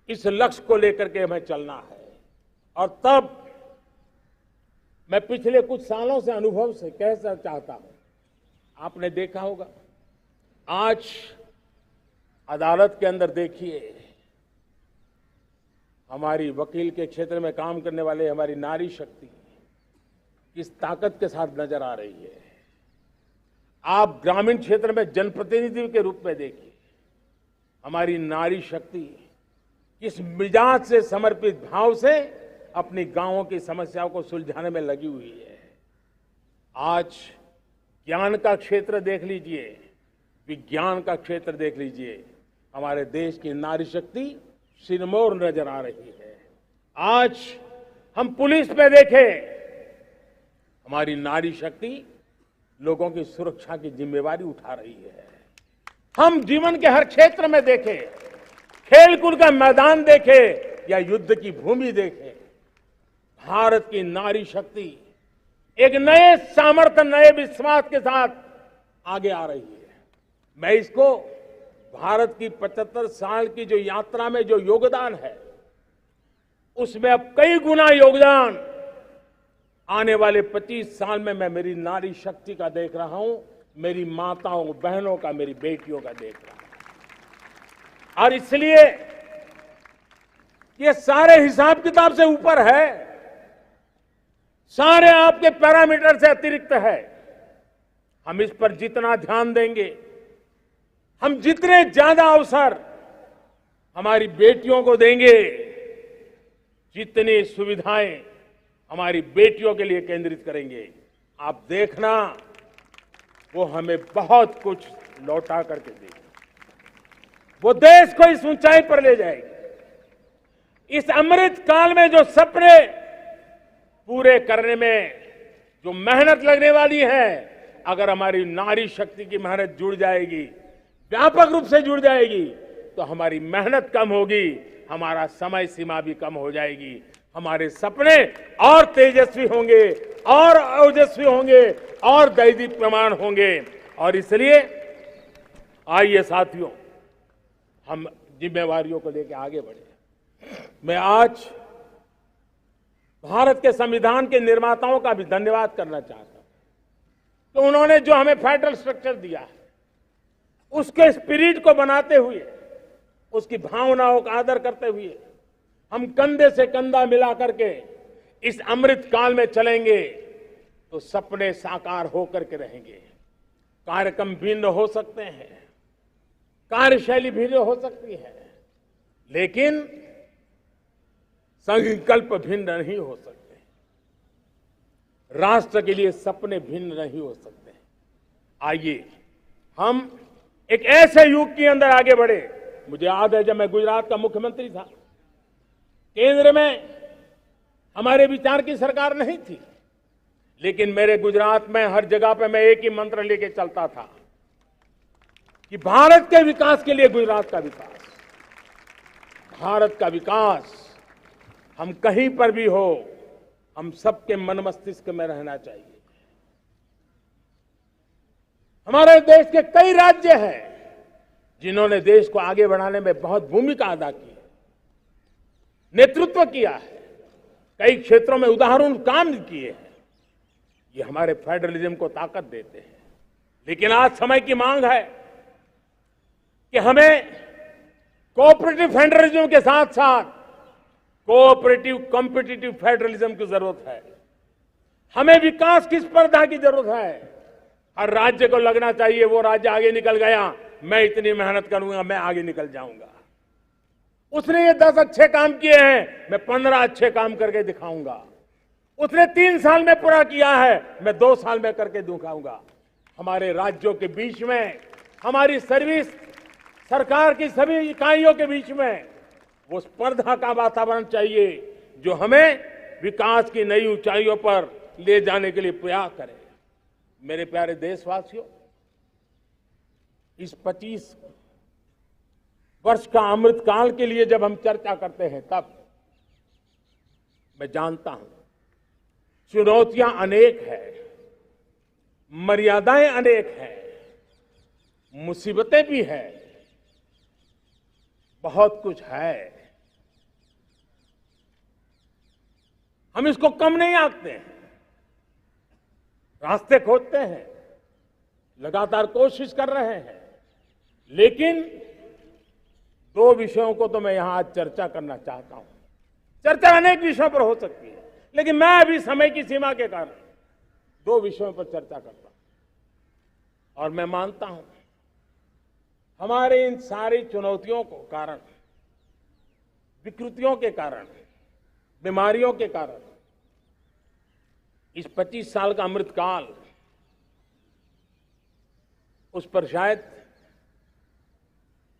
इस लक्ष्य को लेकर के हमें चलना है। और तब मैं पिछले कुछ सालों से अनुभव से कहना चाहता हूं, आपने देखा होगा आज अदालत के अंदर देखिए, हमारी वकील के क्षेत्र में काम करने वाले हमारी नारी शक्ति किस ताकत के साथ नजर आ रही है। आप ग्रामीण क्षेत्र में जनप्रतिनिधि के रूप में देखिए, हमारी नारी शक्ति किस मिजाज से, समर्पित भाव से अपनी गांवों की समस्याओं को सुलझाने में लगी हुई है। आज ज्ञान का क्षेत्र देख लीजिए, विज्ञान का क्षेत्र देख लीजिए, हमारे देश की नारी शक्ति सिरमौर नजर आ रही है। आज हम पुलिस में देखें, हमारी नारी शक्ति लोगों की सुरक्षा की जिम्मेवारी उठा रही है। हम जीवन के हर क्षेत्र में देखें, खेलकूद का मैदान देखें या युद्ध की भूमि देखें, भारत की नारी शक्ति एक नए सामर्थ्य, नए विश्वास के साथ आगे आ रही है। मैं इसको भारत की 75 साल की जो यात्रा में जो योगदान है, उसमें अब कई गुना योगदान आने वाले 25 साल में मैं मेरी नारी शक्ति का देख रहा हूं, मेरी माताओं, बहनों का, मेरी बेटियों का देख रहा हूं। और इसलिए ये सारे हिसाब किताब से ऊपर है, सारे आपके पैरामीटर से अतिरिक्त है। हम इस पर जितना ध्यान देंगे, हम जितने ज्यादा अवसर हमारी बेटियों को देंगे, जितनी सुविधाएं हमारी बेटियों के लिए केंद्रित करेंगे, आप देखना वो हमें बहुत कुछ लौटा करके देगी। वो देश को इस ऊंचाई पर ले जाएगी। इस अमृत काल में जो सपने पूरे करने में जो मेहनत लगने वाली है, अगर हमारी नारी शक्ति की मेहनत जुड़ जाएगी, व्यापक रूप से जुड़ जाएगी, तो हमारी मेहनत कम होगी, हमारा समय सीमा भी कम हो जाएगी, हमारे सपने और तेजस्वी होंगे, और ओजस्वी होंगे, और दैदीप्यमान होंगे। और इसलिए आइए साथियों, हम जिम्मेवारियों को लेकर आगे बढ़े। मैं आज भारत के संविधान के निर्माताओं का भी धन्यवाद करना चाहता हूं, तो उन्होंने जो हमें फेडरल स्ट्रक्चर दिया है, उसके स्पिरिट को बनाते हुए, उसकी भावनाओं का आदर करते हुए हम कंधे से कंधा मिला करके इस अमृत काल में चलेंगे, तो सपने साकार होकर के रहेंगे। कार्यक्रम भिन्न हो सकते हैं, कार्यशैली भिन्न हो सकती है, लेकिन संकल्प भिन्न नहीं हो सकते। राष्ट्र के लिए सपने भिन्न नहीं हो सकते। आइए हम एक ऐसे युग के अंदर आगे बढ़े। मुझे याद है, जब मैं गुजरात का मुख्यमंत्री था, केंद्र में हमारे विचार की सरकार नहीं थी, लेकिन मेरे गुजरात में हर जगह पे मैं एक ही मंत्र लेके चलता था कि भारत के विकास के लिए गुजरात का विकास, भारत का विकास हम कहीं पर भी हो, हम सबके मन मस्तिष्क में रहना चाहिए। हमारे देश के कई राज्य हैं जिन्होंने देश को आगे बढ़ाने में बहुत भूमिका अदा की है, नेतृत्व किया है, कई क्षेत्रों में उदाहरण काम किए हैं। ये हमारे फेडरलिज्म को ताकत देते हैं। लेकिन आज समय की मांग है कि हमें कोऑपरेटिव फेडरलिज्म के साथ साथ कोऑपरेटिव कॉम्पिटिटिव फेडरलिज्म की जरूरत है। हमें विकास की स्पर्धा की जरूरत है। हर राज्य को लगना चाहिए वो राज्य आगे निकल गया, मैं इतनी मेहनत करूंगा, मैं आगे निकल जाऊंगा। उसने ये 10 अच्छे काम किए हैं, मैं 15 अच्छे काम करके दिखाऊंगा। उसने 3 साल में पूरा किया है, मैं 2 साल में करके दिखाऊंगा। हमारे राज्यों के बीच में, हमारी सर्विस सरकार की सभी इकाइयों के बीच में वो स्पर्धा का वातावरण चाहिए जो हमें विकास की नई ऊंचाइयों पर ले जाने के लिए प्रयास करे। मेरे प्यारे देशवासियों, इस 25 वर्ष का अमृतकाल के लिए जब हम चर्चा करते हैं तब मैं जानता हूं चुनौतियां अनेक हैं, मर्यादाएं अनेक हैं, मुसीबतें भी हैं, बहुत कुछ है। हम इसको कम नहीं आंकते हैं, रास्ते खोजते हैं, लगातार कोशिश कर रहे हैं। लेकिन 2 विषयों को तो मैं यहां आज चर्चा करना चाहता हूं। चर्चा अनेक विषयों पर हो सकती है, लेकिन मैं अभी समय की सीमा के कारण 2 विषयों पर चर्चा करता हूं। और मैं मानता हूं हमारे इन सारी चुनौतियों को कारण, विकृतियों के कारण, बीमारियों के कारण इस 25 साल का अमृतकाल, उस पर शायद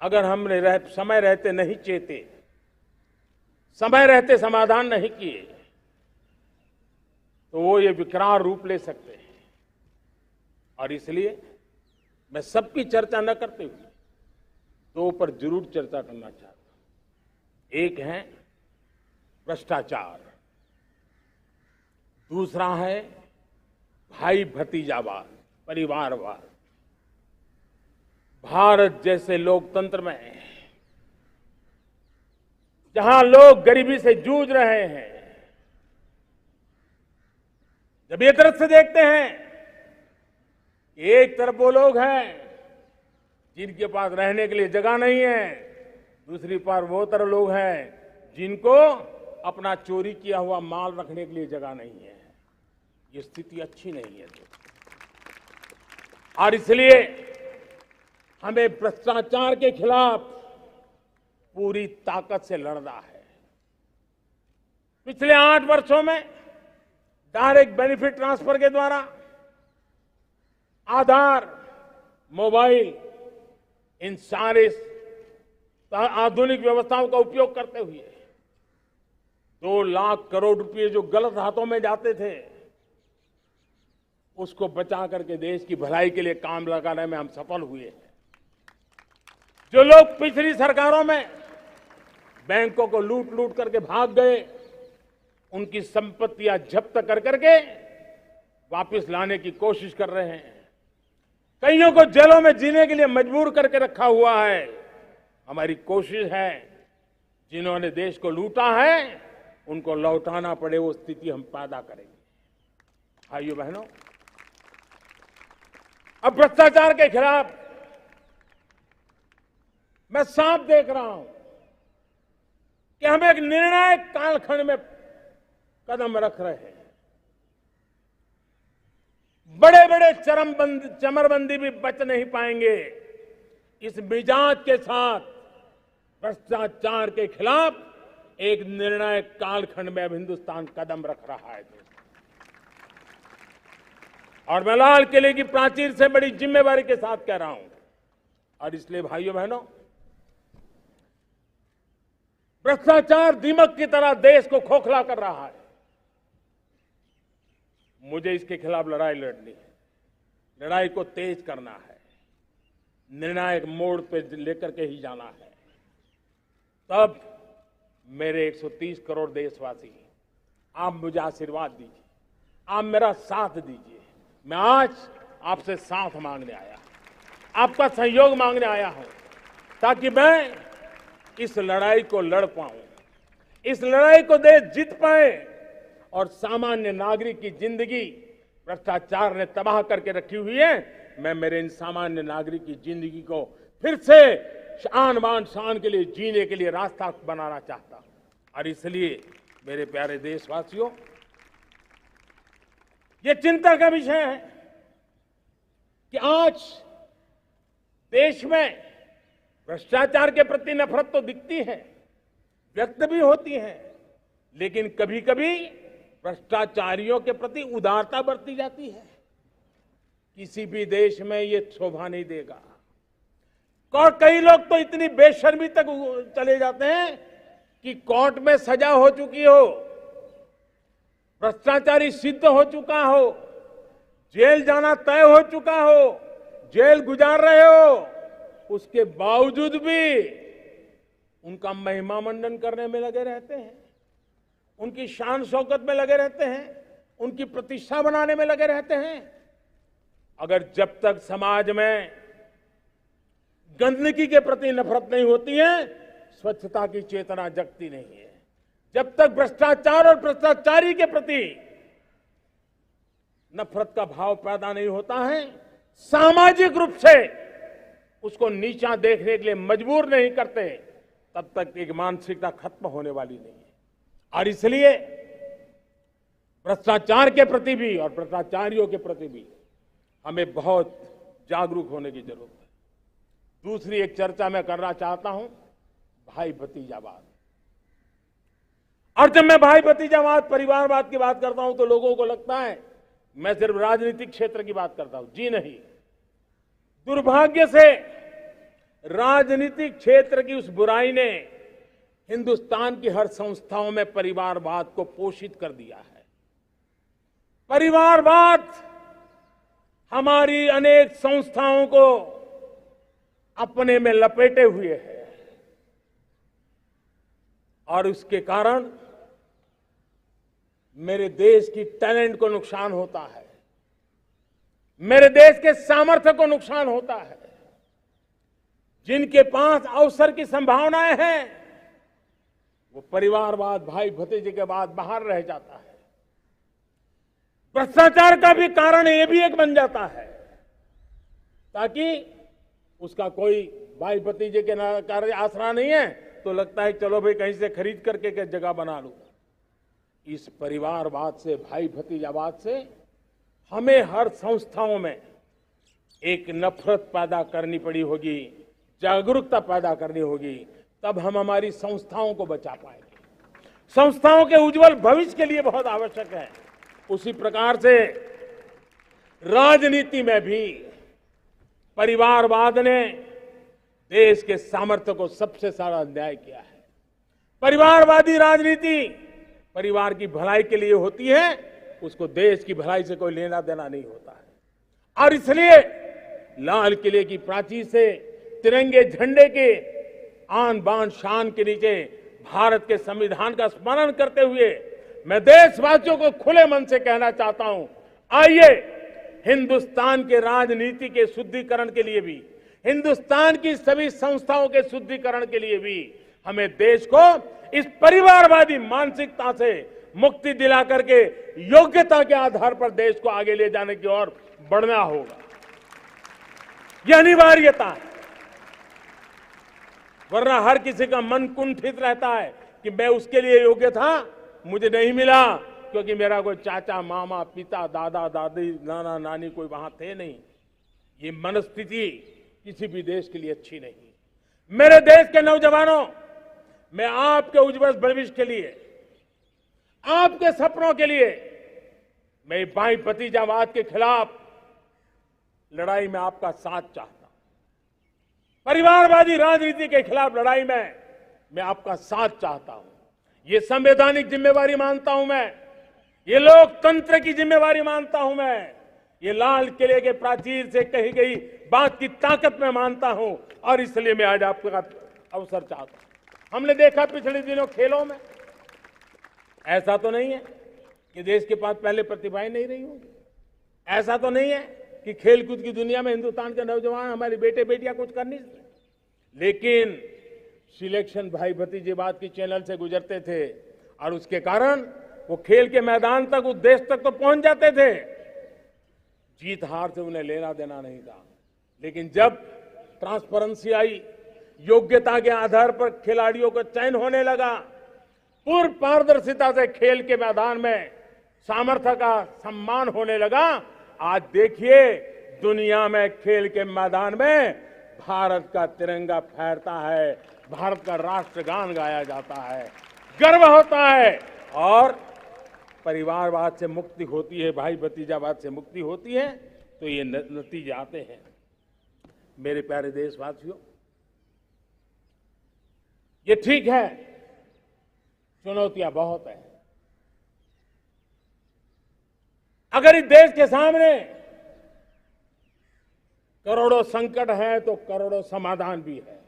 अगर हमने समय रहते नहीं चेते, समय रहते समाधान नहीं किए, तो वो ये विकराल रूप ले सकते हैं। और इसलिए मैं सबकी चर्चा न करते हुए 2 पर जरूर चर्चा करना चाहता हूं। एक है भ्रष्टाचार, दूसरा है भाई भतीजावाद, परिवारवाद। भारत जैसे लोकतंत्र में जहां लोग गरीबी से जूझ रहे हैं, जब ये दृश्य देखते हैं, एक तरफ वो लोग हैं जिनके पास रहने के लिए जगह नहीं है, दूसरी तरफ वो तरह लोग हैं जिनको अपना चोरी किया हुआ माल रखने के लिए जगह नहीं है। ये स्थिति अच्छी नहीं है। और इसलिए हमें भ्रष्टाचार के खिलाफ पूरी ताकत से लड़ना है। पिछले 8 वर्षों में डायरेक्ट बेनिफिट ट्रांसफर के द्वारा, आधार, मोबाइल, इन सारे आधुनिक व्यवस्थाओं का उपयोग करते हुए 2 लाख करोड़ रुपए जो गलत हाथों में जाते थे, उसको बचा करके देश की भलाई के लिए काम लगाने में हम सफल हुए हैं। जो लोग पिछली सरकारों में बैंकों को लूट लूट करके भाग गए, उनकी संपत्तियां जब्त कर करके वापस लाने की कोशिश कर रहे हैं। कईयों को जेलों में जीने के लिए मजबूर करके रखा हुआ है। हमारी कोशिश है जिन्होंने देश को लूटा है उनको लौटाना पड़े, वो स्थिति हम पैदा करेंगे। भाइयों बहनों, अब भ्रष्टाचार के खिलाफ मैं साफ देख रहा हूं कि हम एक निर्णायक कालखंड में कदम रख रहे हैं। बड़े बड़े चमरबंदी भी बच नहीं पाएंगे। इस मिजाज के साथ भ्रष्टाचार के खिलाफ एक निर्णायक कालखंड में अब हिंदुस्तान कदम रख रहा है। और मैं लाल किले की प्राचीर से बड़ी जिम्मेवारी के साथ कह रहा हूं। और इसलिए भाइयों बहनों, भ्रष्टाचार दीमक की तरह देश को खोखला कर रहा है। मुझे इसके खिलाफ लड़ाई लड़नी है, लड़ाई को तेज करना है, निर्णायक मोड़ पे लेकर के ही जाना है। तब मेरे 130 करोड़ देशवासी आप मुझे आशीर्वाद दीजिए, आप मेरा साथ दीजिए। मैं आज आपसे साथ मांगने आया, आपका सहयोग मांगने आया हूं, ताकि मैं इस लड़ाई को लड़ पाऊं, इस लड़ाई को देश जीत पाए और सामान्य नागरिक की जिंदगी भ्रष्टाचार ने तबाह करके रखी हुई है। मैं मेरे इन सामान्य नागरिक की जिंदगी को फिर से शान बान शान के लिए जीने के लिए रास्ता बनाना चाहता हूं। और इसलिए मेरे प्यारे देशवासियों, ये चिंता का विषय है कि आज देश में भ्रष्टाचार के प्रति नफरत तो दिखती है, व्यक्त भी होती है, लेकिन कभी कभी भ्रष्टाचारियों के प्रति उदारता बरती जाती है। किसी भी देश में ये शोभा नहीं देगा। और कई लोग तो इतनी बेशर्मी तक चले जाते हैं कि कोर्ट में सजा हो चुकी हो, भ्रष्टाचारी सिद्ध हो चुका हो, जेल जाना तय हो चुका हो, जेल गुजार रहे हो, उसके बावजूद भी उनका महिमा मंडन करने में लगे रहते हैं, उनकी शान शौकत में लगे रहते हैं, उनकी प्रतिष्ठा बनाने में लगे रहते हैं। अगर जब तक समाज में गंदगी के प्रति नफरत नहीं होती है, स्वच्छता की चेतना जगती नहीं है। जब तक भ्रष्टाचार और भ्रष्टाचारी के प्रति नफरत का भाव पैदा नहीं होता है, सामाजिक रूप से उसको नीचा देखने के लिए मजबूर नहीं करते, तब तक एक मानसिकता खत्म होने वाली नहीं है। और इसलिए भ्रष्टाचार के प्रति भी और भ्रष्टाचारियों के प्रति भी हमें बहुत जागरूक होने की जरूरत है। दूसरी एक चर्चा मैं करना चाहता हूं, भाई भतीजावाद। और जब मैं भाई भतीजावाद, परिवारवाद की बात करता हूं तो लोगों को लगता है मैं सिर्फ राजनीतिक क्षेत्र की बात करता हूं। जी नहीं, दुर्भाग्य से राजनीतिक क्षेत्र की उस बुराई ने हिंदुस्तान की हर संस्थाओं में परिवारवाद को पोषित कर दिया है। परिवारवाद हमारी अनेक संस्थाओं को अपने में लपेटे हुए है और उसके कारण मेरे देश की टैलेंट को नुकसान होता है, मेरे देश के सामर्थ्य को नुकसान होता है। जिनके पास अवसर की संभावनाएं हैं, वो परिवारवाद, भाई भतीजे के बाद बाहर रह जाता है। भ्रष्टाचार का भी कारण ये भी एक बन जाता है, ताकि उसका कोई भाई भतीजे के कार्य आसरा नहीं है तो लगता है चलो भाई कहीं से खरीद करके के जगह बना लूं। इस परिवारवाद से, भाई भतीजावाद से हमें हर संस्थाओं में एक नफरत पैदा करनी पड़ी होगी, जागरूकता पैदा करनी होगी, तब हम हमारी संस्थाओं को बचा पाएंगे। संस्थाओं के उज्जवल भविष्य के लिए बहुत आवश्यक है। उसी प्रकार से राजनीति में भी परिवारवाद ने देश के सामर्थ्य को सबसे सारा अन्याय किया है। परिवारवादी राजनीति परिवार की भलाई के लिए होती है, उसको देश की भलाई से कोई लेना देना नहीं होता है। और इसलिए लाल किले की प्राचीर से तिरंगे झंडे के आन बान शान के नीचे भारत के संविधान का स्मरण करते हुए मैं देशवासियों को खुले मन से कहना चाहता हूं, आइए हिंदुस्तान के राजनीति के शुद्धिकरण के लिए भी, हिंदुस्तान की सभी संस्थाओं के शुद्धिकरण के लिए भी हमें देश को इस परिवारवादी मानसिकता से मुक्ति दिला करके योग्यता के आधार पर देश को आगे ले जाने की ओर बढ़ना होगा। यह अनिवार्यता है, वरना हर किसी का मन कुंठित रहता है कि मैं उसके लिए योग्य था, मुझे नहीं मिला क्योंकि मेरा कोई चाचा, मामा, पिता, दादा, दादी, नाना, नानी कोई वहां थे नहीं। ये मनस्थिति किसी भी देश के लिए अच्छी नहीं। मेरे देश के नौजवानों, मैं आपके उज्जवल भविष्य के लिए, आपके सपनों के लिए, मैं भाई भतीजावाद के खिलाफ लड़ाई में आपका साथ चाहता हूं। परिवारवादी राजनीति के खिलाफ लड़ाई में मैं आपका साथ चाहता हूं। ये संवैधानिक जिम्मेवारी मानता हूं मैं, ये लोकतंत्र की जिम्मेवारी मानता हूं मैं, ये लाल किले के प्राचीर से कही गई बात की ताकत में मानता हूं और इसलिए मैं आज आपका अवसर चाहता हूं। हमने देखा पिछले दिनों खेलों में, ऐसा तो नहीं है कि देश के पास पहले प्रतिभाएं नहीं रही होंगी। ऐसा तो नहीं है कि खेलकूद की दुनिया में हिंदुस्तान के नौजवान हमारे बेटे बेटियां कुछ कर नहीं सकते, लेकिन सिलेक्शन भाई भतीजेबाद की चैनल से गुजरते थे और उसके कारण वो खेल के मैदान तक, उस देश तक तो पहुंच जाते थे। जीत हार से उन्हें लेना देना नहीं था, लेकिन जब ट्रांसपेरेंसी आई, योग्यता के आधार पर खिलाड़ियों का चयन होने लगा, पूर्ण पारदर्शिता से खेल के मैदान में सामर्थ्य का सम्मान होने लगा, आज देखिए दुनिया में खेल के मैदान में भारत का तिरंगा फहरता है, भारत का राष्ट्रगान गाया जाता है, गर्व होता है और परिवारवाद से मुक्ति होती है, भाई भतीजावाद से मुक्ति होती है, तो ये नतीजे आते हैं। मेरे प्यारे देशवासियों, ये ठीक है, चुनौतियां बहुत हैं। अगर इस देश के सामने करोड़ों संकट है तो करोड़ों समाधान भी है,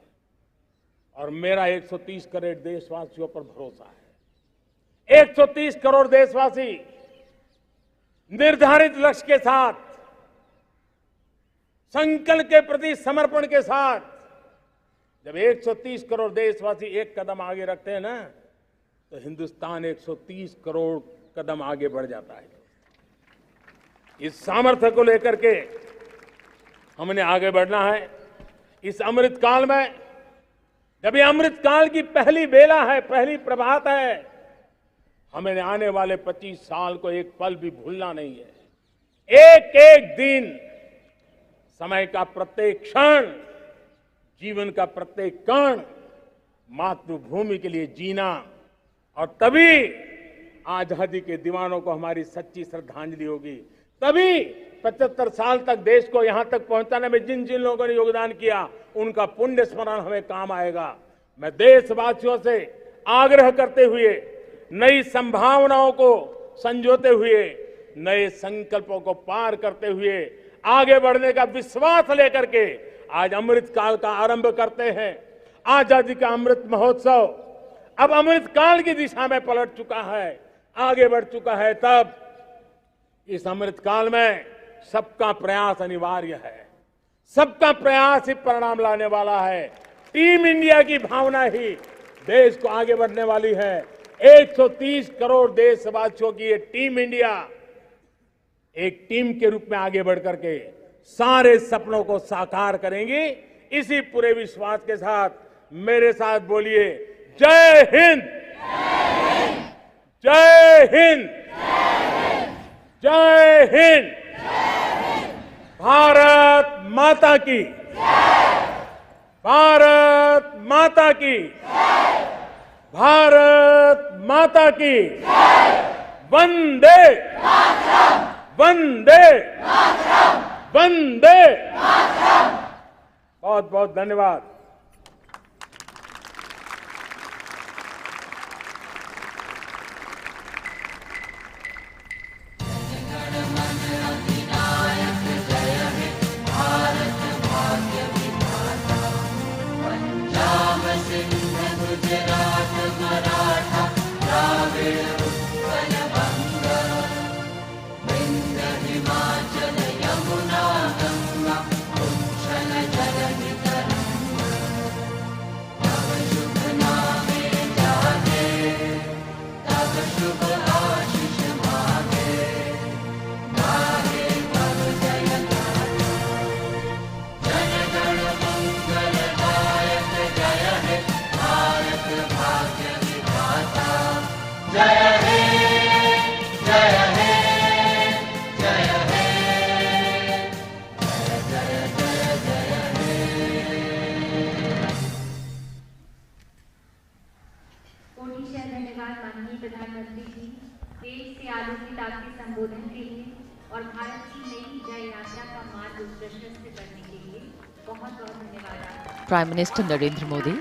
और मेरा 130 करोड़ देशवासियों पर भरोसा है। 130 करोड़ देशवासी निर्धारित लक्ष्य के साथ, संकल्प के प्रति समर्पण के साथ, जब 130 करोड़ देशवासी एक कदम आगे रखते हैं ना, तो हिंदुस्तान 130 करोड़ कदम आगे बढ़ जाता है। इस सामर्थ्य को लेकर के हमने आगे बढ़ना है। इस अमृत काल में, जब ये अमृत काल की पहली बेला है, पहली प्रभात है, हमें आने वाले 25 साल को एक पल भी भूलना नहीं है। एक एक दिन, समय का प्रत्येक क्षण, जीवन का प्रत्येक कण मातृभूमि के लिए जीना, और तभी आजादी के दीवानों को हमारी सच्ची श्रद्धांजलि होगी। तभी 75 साल तक देश को यहां तक पहुंचाने में जिन जिन लोगों ने योगदान किया, उनका पुण्य स्मरण हमें काम आएगा। मैं देशवासियों से आग्रह करते हुए, नई संभावनाओं को संजोते हुए, नए संकल्पों को पार करते हुए, आगे बढ़ने का विश्वास लेकर के आज अमृत काल का आरंभ करते हैं। आजादी का अमृत महोत्सव अब अमृत काल की दिशा में पलट चुका है, आगे बढ़ चुका है। तब इस अमृत काल में सबका प्रयास अनिवार्य है, सबका प्रयास ही परिणाम लाने वाला है। टीम इंडिया की भावना ही देश को आगे बढ़ने वाली है। 130 करोड़ देशवासियों की ये टीम इंडिया एक टीम के रूप में आगे बढ़ करके सारे सपनों को साकार करेंगी। इसी पूरे विश्वास के साथ मेरे साथ बोलिए, जय हिंद, जय हिंद, जय हिंद, भारत माता की, भारत माता की, भारत माता की, वंदे वंदे वंदे। बहुत बहुत धन्यवाद। प्रधानमंत्री जी, देश से आलोकित आपके संबोधन के लिए और भारत की नई जय यात्रा का मार्ग प्रशस्त करने के लिए बहुत बहुत धन्यवाद। Prime Minister Narendra Modi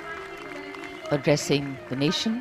addressing the nation